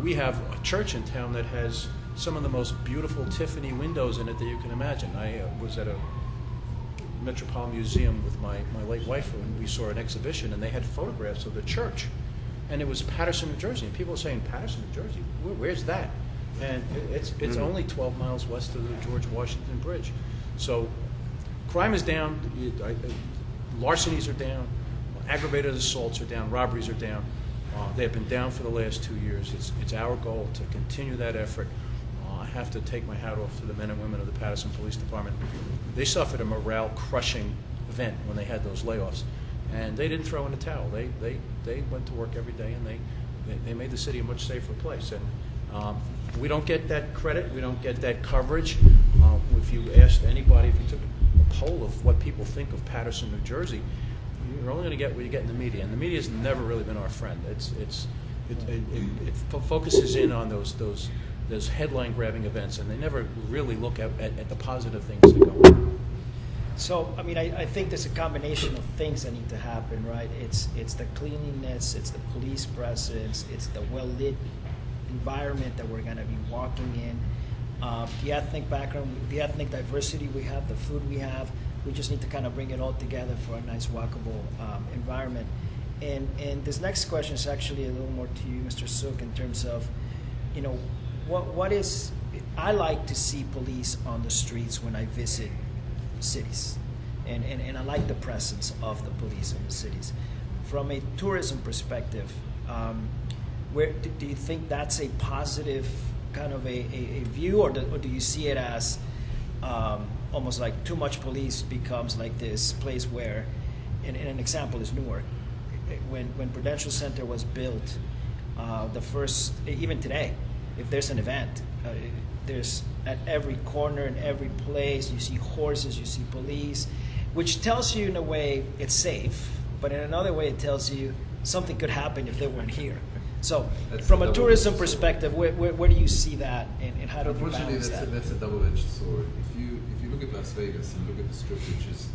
We have a church in town that has some of the most beautiful Tiffany windows in it that you can imagine. I was at a Metropolitan Museum with my late wife, and we saw an exhibition, and they had photographs of the church, and it was Paterson, New Jersey, and people were saying, Paterson, New Jersey, where's that? And it's only 12 miles west of the George Washington Bridge. So crime is down, larcenies are down, aggravated assaults are down, robberies are down. They have been down for the last 2 years. It's our goal to continue that effort. I have to take my hat off to the men and women of the Paterson Police Department. They suffered a morale-crushing event when they had those layoffs, and they didn't throw in the towel. They went to work every day, and they made the city a much safer place. And we don't get that credit. We don't get that coverage. If you asked anybody, if you took a poll of what people think of Paterson, New Jersey, you're only going to get what you get in the media, and the media has never really been our friend. It focuses in on those headline-grabbing events, and they never really look at the positive things that go on. So, I mean, I think there's a combination of things that need to happen, right? It's the cleanliness, it's the police presence, it's the well-lit environment that we're going to be walking in, the ethnic background, the ethnic diversity we have, the food we have. We just need to kind of bring it all together for a nice walkable environment. And this next question is actually a little more to you, Mr. Suk, in terms of, what is, I like to see police on the streets when I visit cities, and I like the presence of the police in the cities. From a tourism perspective, where do you think that's a positive kind of a view, or do you see it as almost like too much police becomes like this place where, and an example is Newark, when Prudential Center was built, the first, even today, if there's an event, there's at every corner and every place, you see horses, you see police, which tells you in a way it's safe, but in another way it tells you something could happen if they weren't here. So from a tourism perspective, where do you see that, and how do you balance that? That's a double-edged sword. If you look at Las Vegas and look at the Strip, which is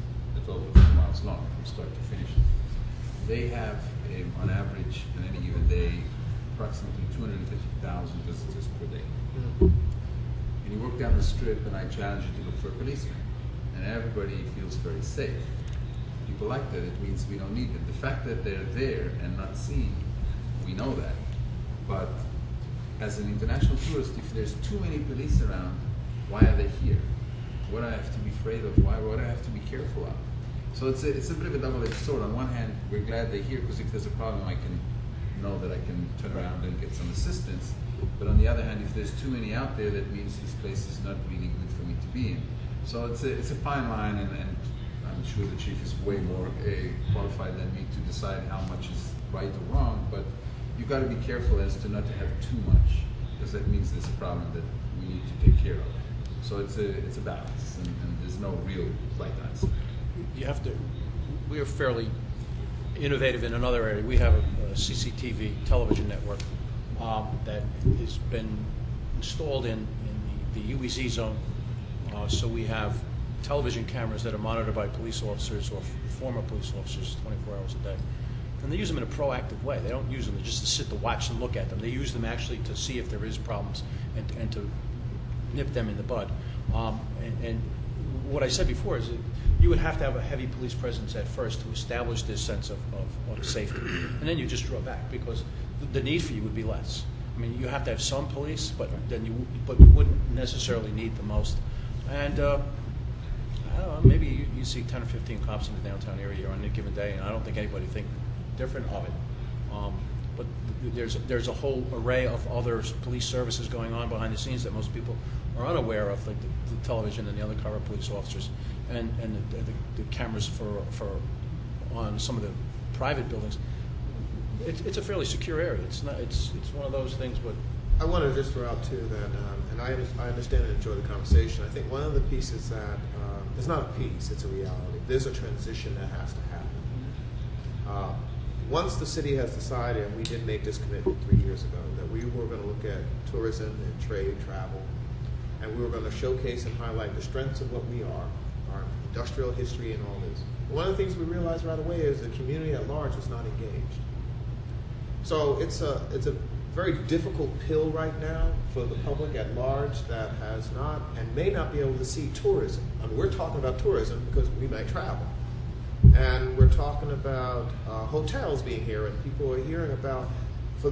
12 miles long from start to finish, they have, on average, on any given day, approximately 250,000 visitors per day. And you walk down the Strip, and I challenge you to look for a policeman, and everybody feels very safe. People like that. It means we don't need them. The fact that they're there and not seen, we know that. But as an international tourist, if there's too many police around, why are they here? What do I have to be afraid of? What do I have to be careful of? So it's a bit of a double-edged sword. On one hand, we're glad they're here because if there's a problem, I can know that I can turn around and get some assistance. But on the other hand, if there's too many out there, that means this place is not really good for me to be in. So it's a fine line, and I'm sure the chief is way more qualified than me to decide how much is right or wrong. But you've got to be careful as to not to have too much, because that means there's a problem that we need to take care of. So it's a balance, and there's no real right answer. We are fairly innovative in another area. We have a CCTV television network that has been installed in the UEZ zone. So we have television cameras that are monitored by police officers or former police officers 24 hours a day. And they use them in a proactive way. They don't use them just to sit to watch and look at them. They use them actually to see if there is problems and to nip them in the bud. And what I said before is that you would have to have a heavy police presence at first to establish this sense of safety. And then you just draw back because the need for you would be less. I mean, you have to have some police, but you wouldn't necessarily need the most. And I don't know, maybe you see 10 or 15 cops in the downtown area on any given day, and I don't think anybody think different of it. But there's a whole array of other police services going on behind the scenes that most people are unaware of, like the television and the undercover police officers, and the cameras for on some of the private buildings. It's a fairly secure area. It's not. It's one of those things. But I want to just throw out too that, and I understand and enjoy the conversation. I think one of the pieces that it's not a piece; it's a reality. There's a transition that has to happen. Once the city has decided, and we did make this commitment 3 years ago, that we were going to look at tourism and trade, travel, and we were going to showcase and highlight the strengths of what we are, our industrial history and all this. One of the things we realized right away is the community at large was not engaged. So it's a very difficult pill right now for the public at large that has not and may not be able to see tourism. I mean, we're talking about tourism because we might travel. And we're talking about hotels being here, and people are hearing about,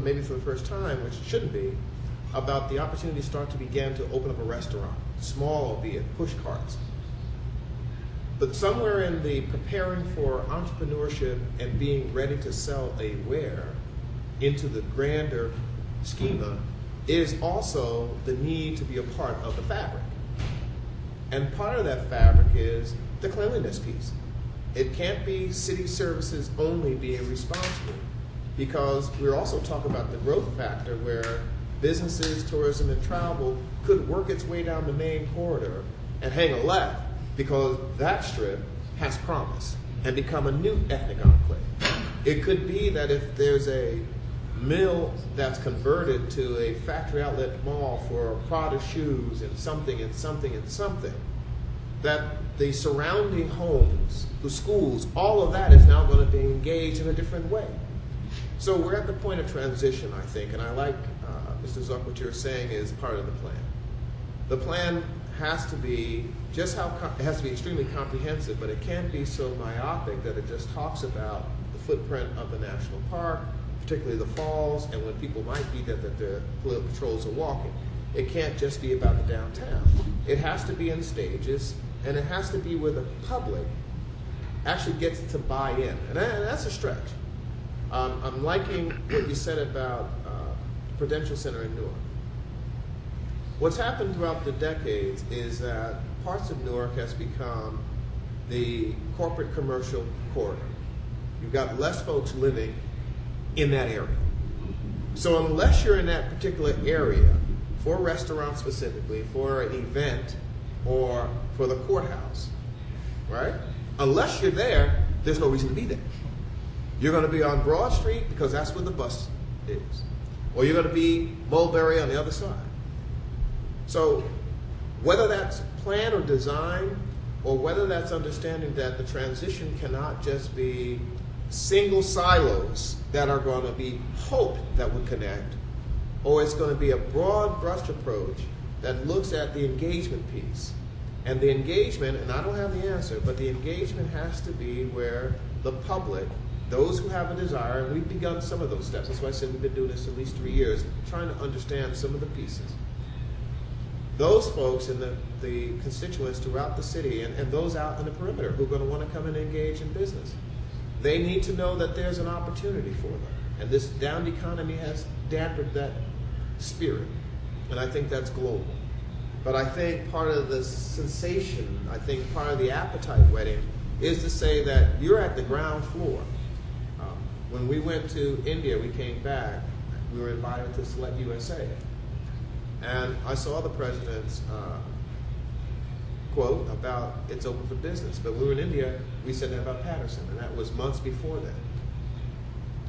maybe for the first time, which it shouldn't be, about the opportunity to start to begin to open up a restaurant, small albeit, push carts. But somewhere in the preparing for entrepreneurship and being ready to sell a ware into the grander schema is also the need to be a part of the fabric. And part of that fabric is the cleanliness piece. It can't be city services only being responsible, because we're also talking about the growth factor where businesses, tourism, and travel could work its way down the main corridor and hang a left because that strip has promise and become a new ethnic enclave. It could be that if there's a mill that's converted to a factory outlet mall for Prada shoes and something and something and something, that the surrounding homes, the schools, all of that is now going to be engaged in a different way. So we're at the point of transition, I think, and I like, Mr. Zuck, what you're saying is part of the plan. The plan has to be it has to be extremely comprehensive, but it can't be so myopic that it just talks about the footprint of the national park, particularly the falls, and when people might be that the political patrols are walking. It can't just be about the downtown. It has to be in stages, and it has to be where the public actually gets to buy in, and that's a stretch. I'm liking what you said about Prudential Center in Newark. What's happened throughout the decades is that parts of Newark has become the corporate commercial corridor. You've got less folks living in that area. So unless you're in that particular area, for restaurants specifically, for an event, or for the courthouse, right? Unless you're there, there's no reason to be there. You're going to be on Broad Street because that's where the bus is. Or you're going to be Mulberry on the other side. So whether that's plan or design, or whether that's understanding that the transition cannot just be single silos that are going to be hope that would connect, or it's going to be a broad brush approach that looks at the engagement piece. And the engagement, and I don't have the answer, but the engagement has to be where the public, those who have a desire, and we've begun some of those steps. That's why I said we've been doing this at least 3 years, trying to understand some of the pieces. Those folks and the constituents throughout the city and those out in the perimeter who are going to want to come and engage in business, they need to know that there's an opportunity for them. And this downed economy has dampened that spirit. And I think that's global. But I think part of the sensation, I think part of the appetite whetting is to say that you're at the ground floor. When we went to India, we came back, we were invited to Select USA. And I saw the president's quote about it's open for business. But when we were in India, we said that about Patterson, and that was months before that.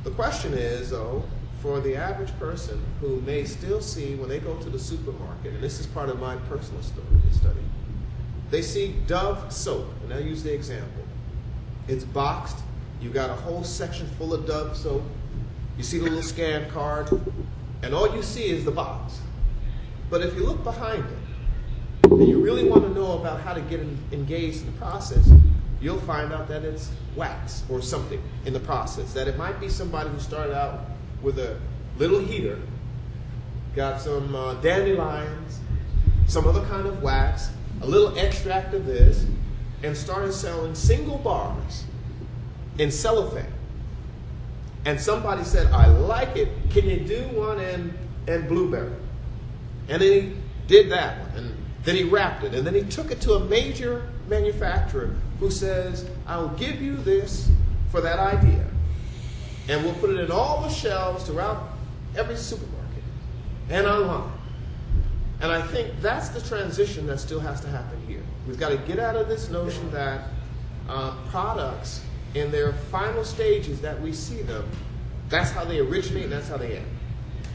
The question is, though, for the average person who may still see, when they go to the supermarket, and this is part of my personal study, they see Dove soap, and I'll use the example. It's boxed. You got a whole section full of Dove soap. You see the little scan card, and all you see is the box. But if you look behind it, and you really want to know about how to get engaged in the process, you'll find out that it's wax or something in the process. That it might be somebody who started out with a little heater, got some dandelions, some other kind of wax, a little extract of this, and started selling single bars in cellophane. And somebody said, I like it, can you do one in blueberry? And then he did that one, and then he wrapped it, and then he took it to a major manufacturer who says, I'll give you this for that idea, and we'll put it in all the shelves throughout every supermarket and online. And I think that's the transition that still has to happen here. We've got to get out of this notion that products in their final stages that we see them, that's how they originate and that's how they end.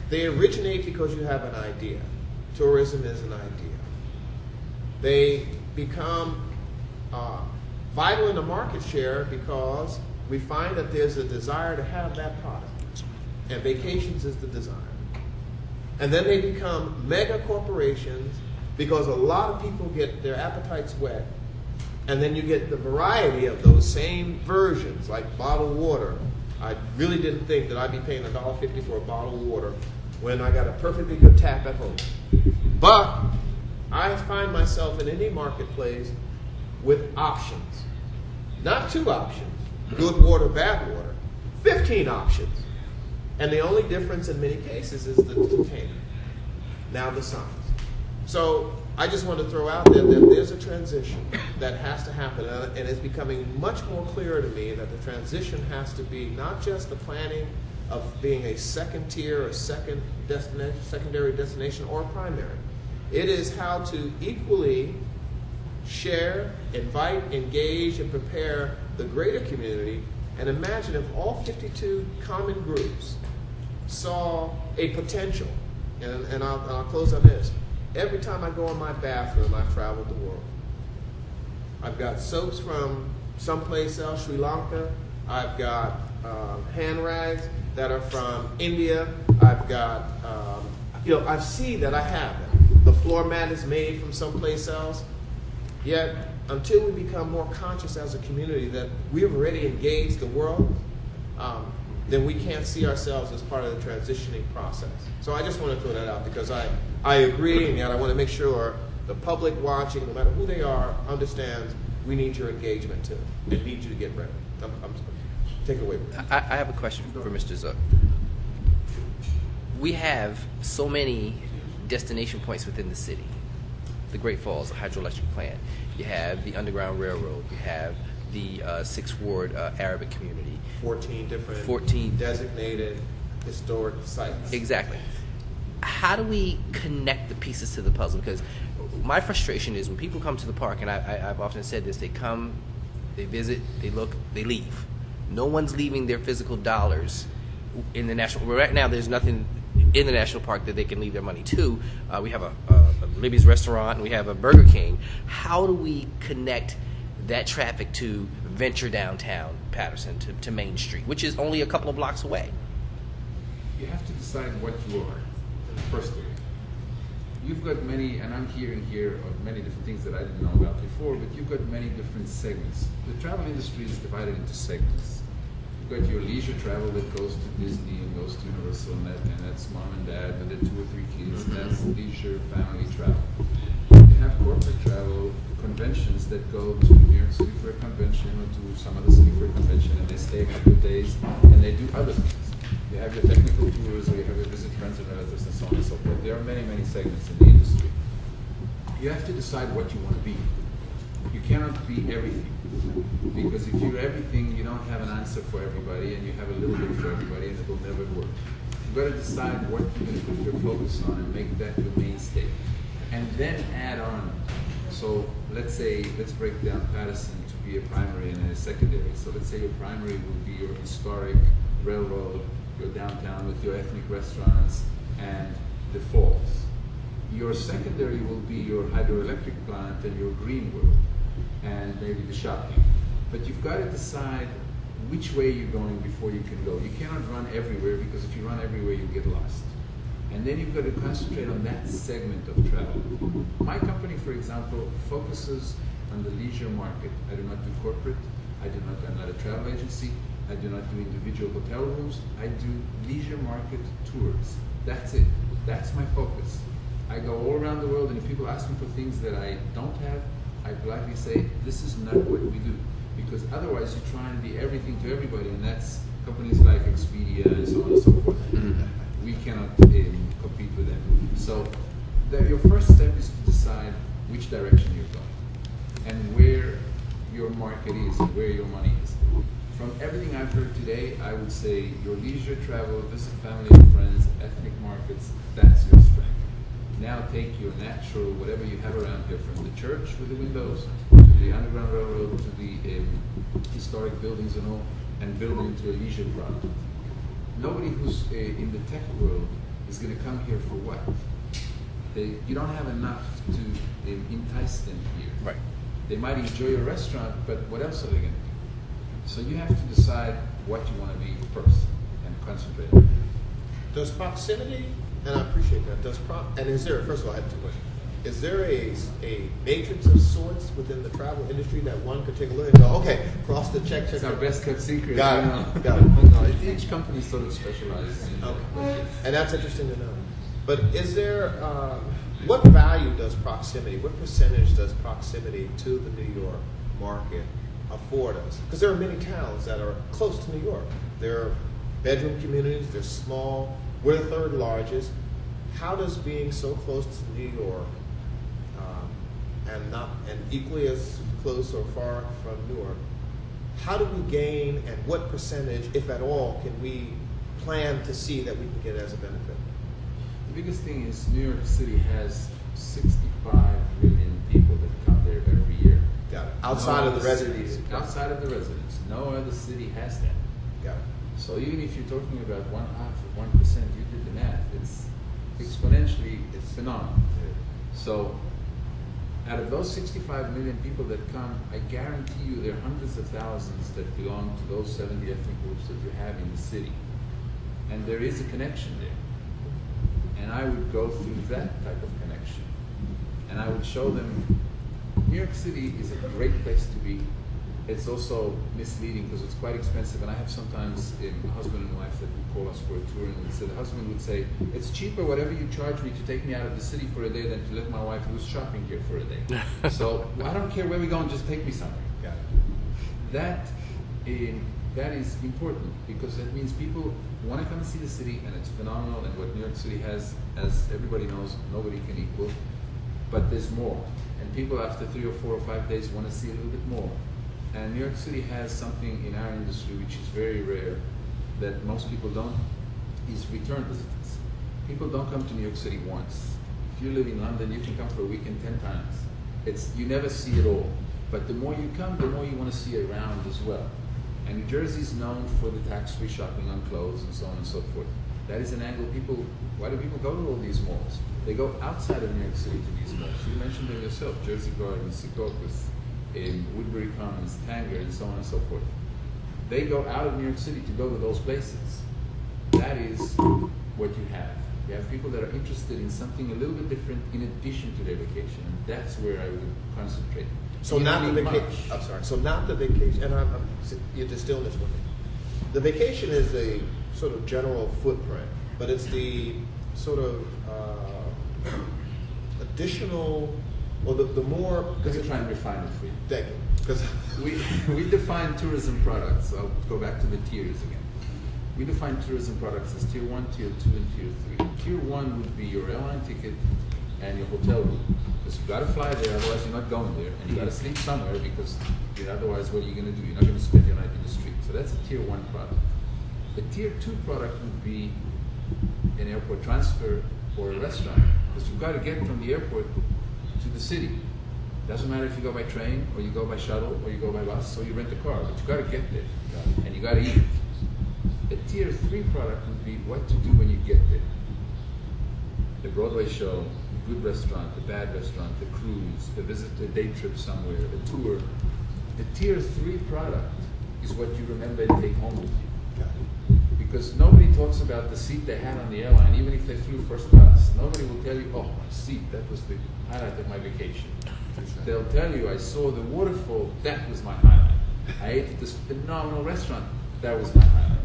They originate because you have an idea. Tourism is an idea. They become vital in the market share because we find that there's a desire to have that product. And vacations is the desire. And then they become mega corporations because a lot of people get their appetites whet. And then you get the variety of those same versions, like bottled water. I really didn't think that I'd be paying $1.50 for a bottle of water when I got a perfectly good tap at home. But I find myself in any marketplace with options. Not 2 options, good water, bad water, 15 options. And the only difference in many cases is the container, now the size. So I just want to throw out there that there's a transition that has to happen, and it's becoming much more clear to me that the transition has to be not just the planning of being a second tier or secondary destination or primary. It is how to equally share, invite, engage, and prepare the greater community. And imagine if all 52 common groups saw a potential, and I'll close on this. Every time I go in my bathroom, I've traveled the world. I've got soaps from someplace else, Sri Lanka. I've got hand rags that are from India. I've got, I see that I have it. The floor mat is made from someplace else. Yet, until we become more conscious as a community that we've already engaged the world, then we can't see ourselves as part of the transitioning process. So I just want to throw that out because I agree, and yet I want to make sure the public watching, no matter who they are, understands we need your engagement too. We need you to get ready. Take it away. I have a question for Mr. Zook. We have so many destination points within the city. The Great Falls, the hydroelectric plant. You have the Underground Railroad. You have the 6th Ward Arabic community. 14 different designated historic sites. Exactly. How do we connect the pieces to the puzzle? Because my frustration is when people come to the park, and I've often said this, they come, they visit, they look, they leave. No one's leaving their physical dollars in the national. Right now, there's nothing in the national park that they can leave their money to. We have a Libby's restaurant, and we have a Burger King. How do we connect that traffic to venture downtown Patterson, to Main Street, which is only a couple of blocks away? You have to decide what you are, firstly. You've got many, and I'm hearing here of many different things that I didn't know about before, but you've got many different segments. The travel industry is divided into segments. You've got your leisure travel that goes to Disney and goes to Universal, and that's mom and dad with their 2 or 3 kids, and that's leisure family travel. You have corporate travel, conventions that go to New York City for a convention or to some other city for a convention, and they stay a couple of days and they do other things. You have your technical tours, or you have your visit friends and relatives, and so on and so forth. There are many, many segments in the industry. You have to decide what you want to be. You cannot be everything, because if you're everything, you don't have an answer for everybody, and you have a little bit for everybody, and it will never work. You've got to decide what you're going to put your focus on and make that your mainstay, and then add on. So let's break down Patterson to be a primary and a secondary. So let's say your primary will be your historic railroad your downtown with your ethnic restaurants and the falls. Your secondary will be your hydroelectric plant and your green world and maybe the shopping. But you've got to decide which way you're going before you can go. You cannot run everywhere, because if you run everywhere, you get lost. And then you've got to concentrate on that segment of travel. My company, for example, focuses on the leisure market. I do not do corporate. I'm not a travel agency. I do not do individual hotel rooms. I do leisure market tours. That's it. That's my focus. I go all around the world, and if people ask me for things that I don't have, I politely say, this is not what we do. Because otherwise you try and be everything to everybody, and that's companies like Expedia and so on and so forth. We cannot compete with them. So your first step is to decide which direction you're going and where your market is and where your money is. From everything I've heard today, I would say your leisure travel, visit family and friends, ethnic markets, that's your strength. Now take your natural, whatever you have around here, from the church with the windows, to the Underground Railroad, to the historic buildings and all, and build it into a leisure product. Nobody who's in the tech world is going to come here for what? You don't have enough to entice them here. Right. They might enjoy a restaurant, but what else are they going to do? So you have to decide what you want to be first and concentrate on it. Does proximity, and I appreciate that, and is there, first of all, I have two questions. Is there a matrix of sorts within the travel industry that one could take a look and go, okay, cross the check. It's our best kept secret. Got it. You know? Got it. No, each company sort of specializes in Okay. And that's interesting to know. But is there, what value does proximity, what percentage does proximity to the New York market afford us? Because there are many towns that are close to New York. They're bedroom communities, they're small. We're the third largest. How does being so close to New York and equally as close or far from Newark, how do we gain, and what percentage, if at all, can we plan to see that we can get as a benefit? The biggest thing is New York City has 65 million people that come there every year. Got it. Outside of the residents. Outside of the residents. No other city has that. Got it. So even if you're talking about 1/2 of 1%, you did the math, it's exponentially, it's phenomenal. So out of those 65 million people that come, I guarantee you there are hundreds of thousands that belong to those 70 ethnic groups that you have in the city. And there is a connection there. And I would go through that type of connection. And I would show them New York City is a great place to be. It's also misleading because it's quite expensive. And I have sometimes a husband and wife that would call us for a tour, and so the husband would say, it's cheaper whatever you charge me to take me out of the city for a day than to let my wife who's shopping here for a day. So I don't care where we go, and just take me somewhere. Got it. That is important, because that means people want to come and see the city, and it's phenomenal. And what New York City has, as everybody knows, nobody can equal. But there's more, and people after 3 or 4 or 5 days want to see a little bit more. And New York City has something in our industry which is very rare, that most people don't, is return visitors. People don't come to New York City once. If you live in London, you can come for a weekend 10 times. You never see it all. But the more you come, the more you want to see around as well. And New Jersey is known for the tax-free shopping on clothes and so on and so forth. That is an angle why do people go to all these malls? They go outside of New York City to these malls. You mentioned them yourself, Jersey Gardens, Secaucus, in Woodbury Commons, Tanger, and so on and so forth. They go out of New York City to go to those places. That is what you have. You have people that are interested in something a little bit different in addition to their vacation, and that's where I would concentrate. So not the vacation. I'm sorry. So not the vacation. And you're distilling this with me. The vacation is a sort of general footprint, but it's the sort of additional. Well, the more. Let me try and refine it for you. Thank you. Because we define tourism products. I'll go back to the tiers again. We define tourism products as tier 1, tier 2, and tier 3. Tier 1 would be your airline ticket and your hotel room. Because you've got to fly there, otherwise you're not going there. And you've got to sleep somewhere, because otherwise what are you going to do? You're not going to spend your night in the street. So that's a tier 1 product. The tier 2 product would be an airport transfer or a restaurant. Because you've got to get from the airport to the city. Doesn't matter if you go by train, or you go by shuttle, or you go by bus, or you rent a car, but you got to get there, and you got to eat. A tier 3 product would be what to do when you get there. The Broadway show, a good restaurant, a bad restaurant, a cruise, a visit, a day trip somewhere, a tour. A tier 3 product is what you remember and take home with you. Because nobody talks about the seat they had on the airline, even if they flew first class. Nobody will tell you, oh, my seat, that was the highlight of my vacation. They'll tell you, I saw the waterfall, that was my highlight. I ate at this phenomenal restaurant, that was my highlight.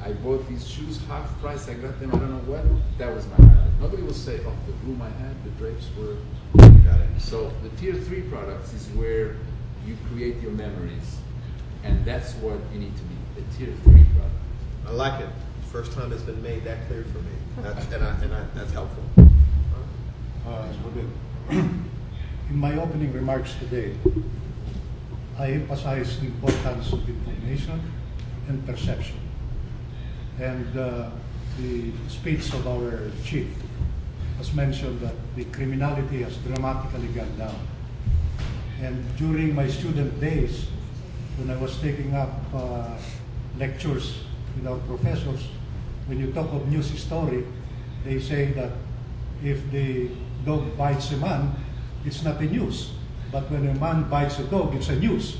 I bought these shoes half price, I got them, I don't know what, that was my highlight. Nobody will say, oh, the room I had, the drapes were. Got it. So the tier 3 products is where you create your memories, and that's what you need to be, a tier 3 product. I like it. First time it's been made that clear for me. That's helpful. In my opening remarks today, I emphasized the importance of information and perception. And the speech of our chief has mentioned that the criminality has dramatically gone down. And during my student days, when I was taking up lectures with our professors, when you talk of news story, they say that if the dog bites a man, it's not a news. But when a man bites a dog, it's a news.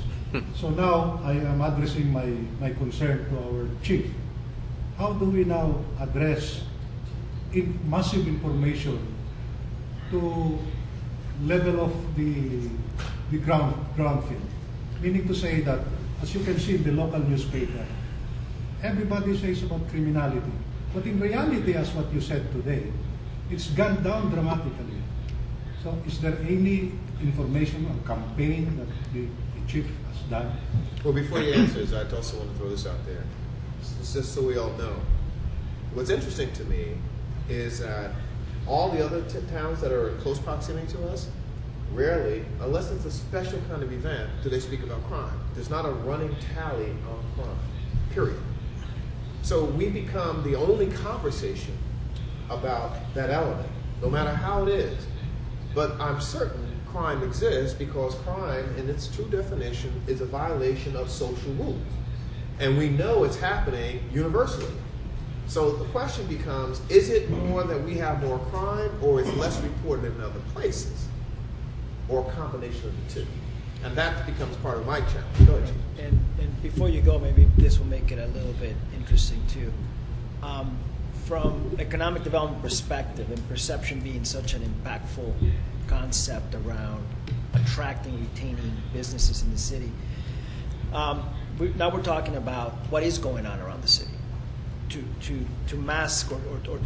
So now I am addressing my concern to our chief. How do we now address massive information to level of the ground field? Meaning to say that, as you can see in the local newspaper, everybody says about criminality. But in reality, as what you said today, it's gone down dramatically. So is there any information or campaign that the chief has done? Well, before you answer, I also want to throw this out there. Just so we all know. What's interesting to me is that all the other towns that are in close proximity to us, rarely, unless it's a special kind of event, do they speak about crime. There's not a running tally on crime, period. So we become the only conversation about that element, no matter how it is. But I'm certain crime exists because crime, in its true definition, is a violation of social rules. And we know it's happening universally. So the question becomes, is it more that we have more crime, or it's less reported in other places? Or a combination of the two? And that becomes part of my challenge. Go ahead, Chief. And before you go, maybe this will make it a little bit interesting too. From economic development perspective, and perception being such an impactful concept around attracting and retaining businesses in the city, now we're talking about what is going on around the city. To mask or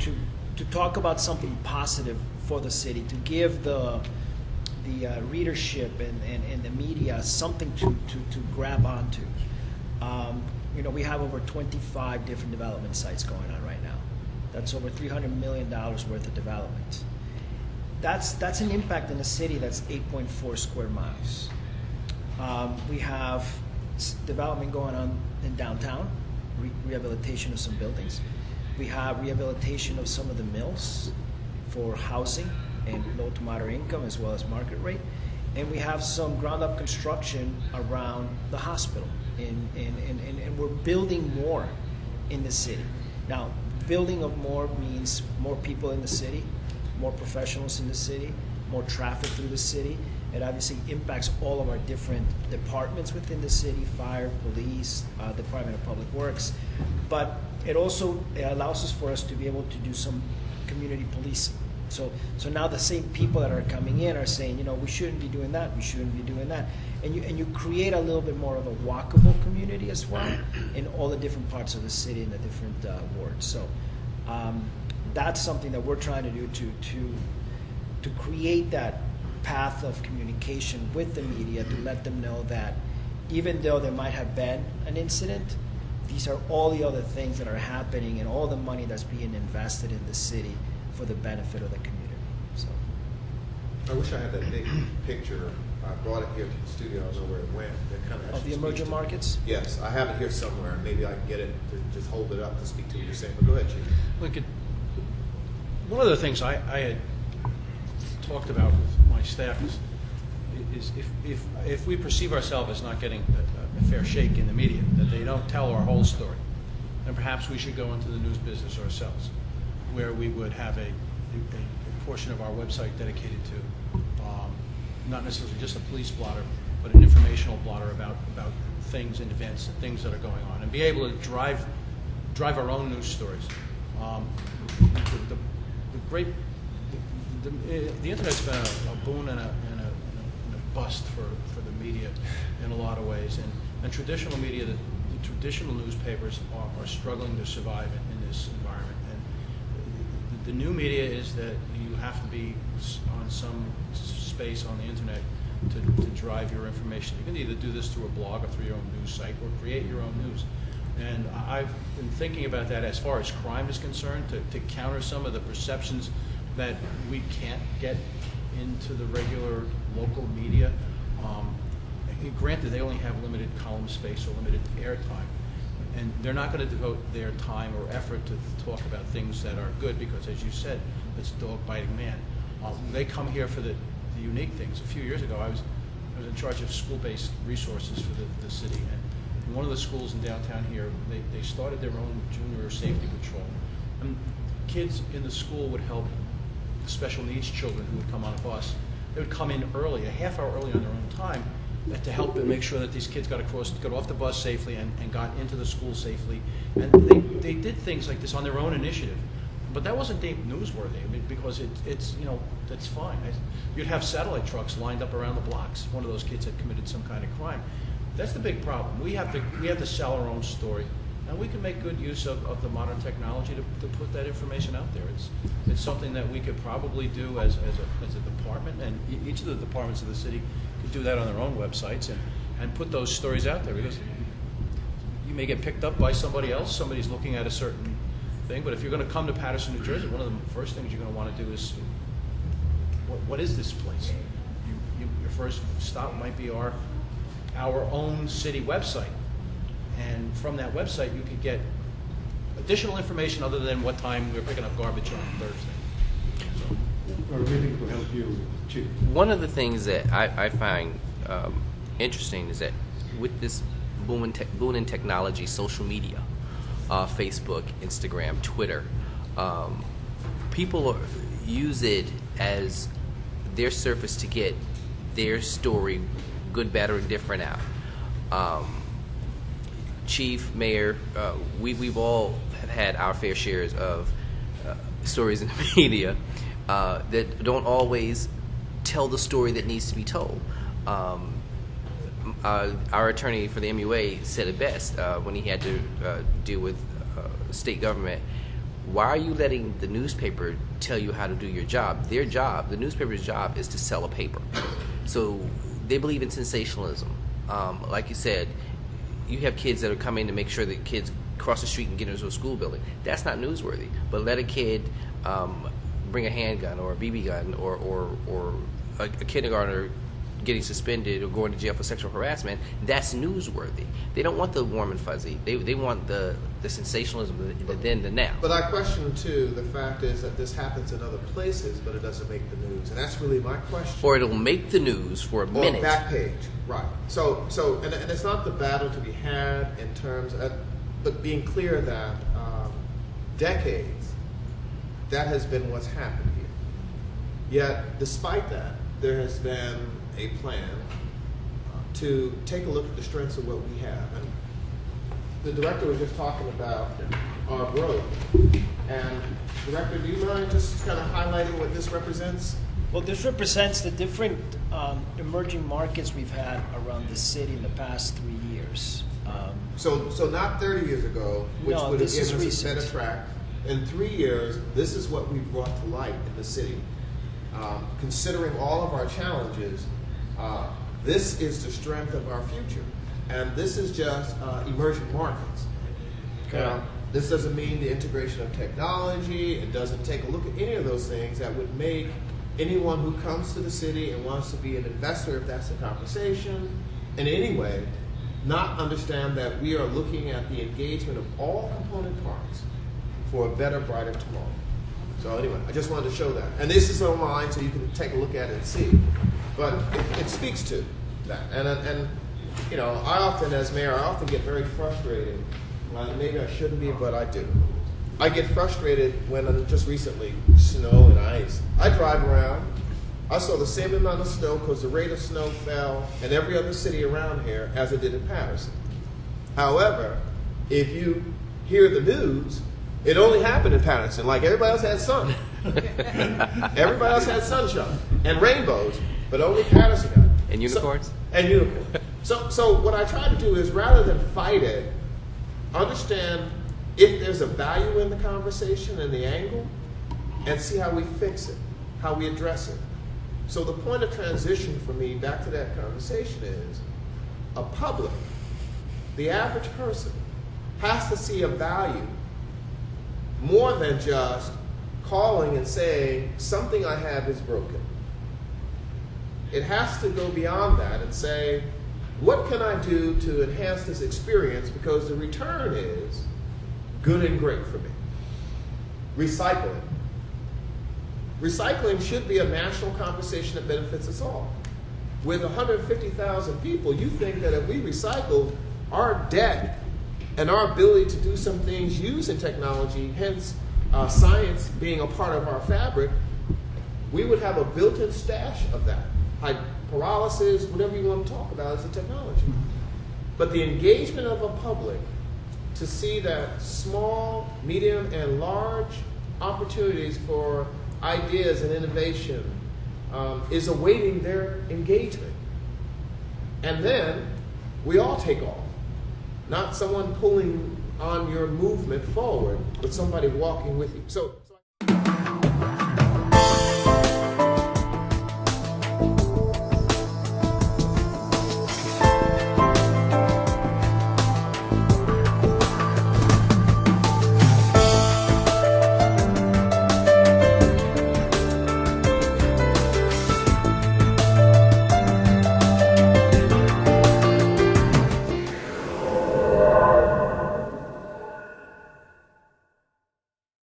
to talk about something positive for the city, to give the readership and the media something to grab onto. We have over 25 different development sites going on right now. That's over $300 million worth of development. That's an impact in a city that's 8.4 square miles. We have development going on in downtown, rehabilitation of some buildings. We have rehabilitation of some of the mills for housing and low to moderate income as well as market rate. And we have some ground up construction around the hospital. And we're building more in the city. Now, building of more means more people in the city, more professionals in the city, more traffic through the city. It obviously impacts all of our different departments within the city, fire, police, Department of Public Works. But it also allows us for us to be able to do some community policing. So now the same people that are coming in are saying, we shouldn't be doing that, we shouldn't be doing that. And you create a little bit more of a walkable community as well in all the different parts of the city and the different wards. So that's something that we're trying to do to create that path of communication with the media, to let them know that even though there might have been an incident, these are all the other things that are happening and all the money that's being invested in the city for the benefit of the community. So I wish I had that big picture. I brought it here to the studio. I don't know where it went. That kind of of the emerging markets? Yes, I have it here somewhere. Maybe I can get it to just hold it up to speak to what you're saying. But go ahead, Chief. Look, one of the things I had talked about with my staff is if we perceive ourselves as not getting a fair shake in the media, that they don't tell our whole story. then perhaps we should go into the news business ourselves, where we would have a portion of our website dedicated to not necessarily just a police blotter, but an informational blotter about things and events and things that are going on, and be able to drive our own news stories. The internet's been a boon and a bust for the media in a lot of ways, and traditional media, the traditional newspapers are struggling to survive in this environment. And the new media is that you have to be on some space on the internet to drive your information. You can either do this through a blog or through your own news site, or create your own news. And I've been thinking about that as far as crime is concerned, to counter some of the perceptions that we can't get into the regular local media. Granted, they only have limited column space or limited airtime, and they're not going to devote their time or effort to talk about things that are good, because, as you said, it's dog biting man. They come here for the unique things. A few years ago, I was in charge of school-based resources for the city, and one of the schools in downtown here, they started their own junior safety patrol. And kids in the school would help the special needs children who would come on a bus. They would come in early, a half hour early on their own time, to help and make sure that these kids got off the bus safely and got into the school safely. And they did things like this on their own initiative. But that wasn't deemed newsworthy. I mean, because it's that's fine. You'd have satellite trucks lined up around the blocks. One of those kids had committed some kind of crime. That's the big problem. We have to sell our own story, and we can make good use of the modern technology to put that information out there. It's something that we could probably do as a department, and each of the departments of the city could do that on their own websites and put those stories out there, because you may get picked up by somebody else. Somebody's looking at a certain thing, but if you're going to come to Paterson, New Jersey, one of the first things you're going to want to do is, what is this place? Your first stop might be our own city website, and from that website you could get additional information other than what time we're picking up garbage on Thursday. We're willing to help you, Chief. One of the things that I find interesting is that with this boom in technology, social media, Facebook, Instagram, Twitter, people use it as their surface to get their story, good, bad, or indifferent, out. Chief, Mayor, we've all have had our fair shares of stories in the media that don't always tell the story that needs to be told. Our attorney for the MUA said it best when he had to deal with state government. Why are you letting the newspaper tell you how to do your job? Their job, the newspaper's job, is to sell a paper. So they believe in sensationalism. Like you said, you have kids that are coming to make sure that kids cross the street and get into a school building. That's not newsworthy. But let a kid bring a handgun or a BB gun or a kindergartner getting suspended or going to jail for sexual harassment, that's newsworthy. They don't want the warm and fuzzy. They want the sensationalism, the then, the now. But I question, too, the fact is that this happens in other places, but it doesn't make the news. And that's really my question. Or it'll make the news for a minute. Or back page, right. So, and it's not the battle to be had in terms of, but being clear that decades, that has been what's happened here. Yet, despite that, there has been a plan to take a look at the strengths of what we have. And the director was just talking about our growth. And Director, do you mind just kind of highlighting what this represents? Well, this represents the different emerging markets we've had around the city in the past 3 years. So not 30 years ago, which No, would have this is given us a recent. better track. In 3 years, this is what we've brought to light in the city. Considering all of our challenges, this is the strength of our future. And this is just emerging markets. Okay. This doesn't mean the integration of technology. It doesn't take a look at any of those things that would make anyone who comes to the city and wants to be an investor, if that's the conversation, in any way, not understand that we are looking at the engagement of all component parts for a better, brighter tomorrow. So anyway, I just wanted to show that. And this is online, so you can take a look at it and see. But it speaks to that. And you know, I often, as mayor, I often get very frustrated Maybe I shouldn't be, but I do. I get frustrated when just recently, snow and ice. I drive around. I saw the same amount of snow because the rate of snow fell in every other city around here as it did in Patterson. However, if you hear the news, it only happened in Patterson. Like everybody else had sun. Everybody else had sunshine and rainbows, but only Patterson got it. And unicorns? And unicorns. So what I try to do is, rather than fight it, understand if there's a value in the conversation and the angle, and see how we fix it, how we address it. So the point of transition for me back to that conversation is a public, the average person, has to see a value more than just calling and saying something I have is broken. It has to go beyond that and say, what can I do to enhance this experience, because the return is good and great for me. Recycling. Recycling should be a national conversation that benefits us all. With 150,000 people, you think that if we recycled, our debt and our ability to do some things using technology, hence science being a part of our fabric, we would have a built-in stash of that. Pyrolysis, whatever you want to talk about, is a technology. But the engagement of a public to see that small, medium, and large opportunities for ideas and innovation is awaiting their engagement. And then we all take off. Not someone pulling on your movement forward, but somebody walking with you. So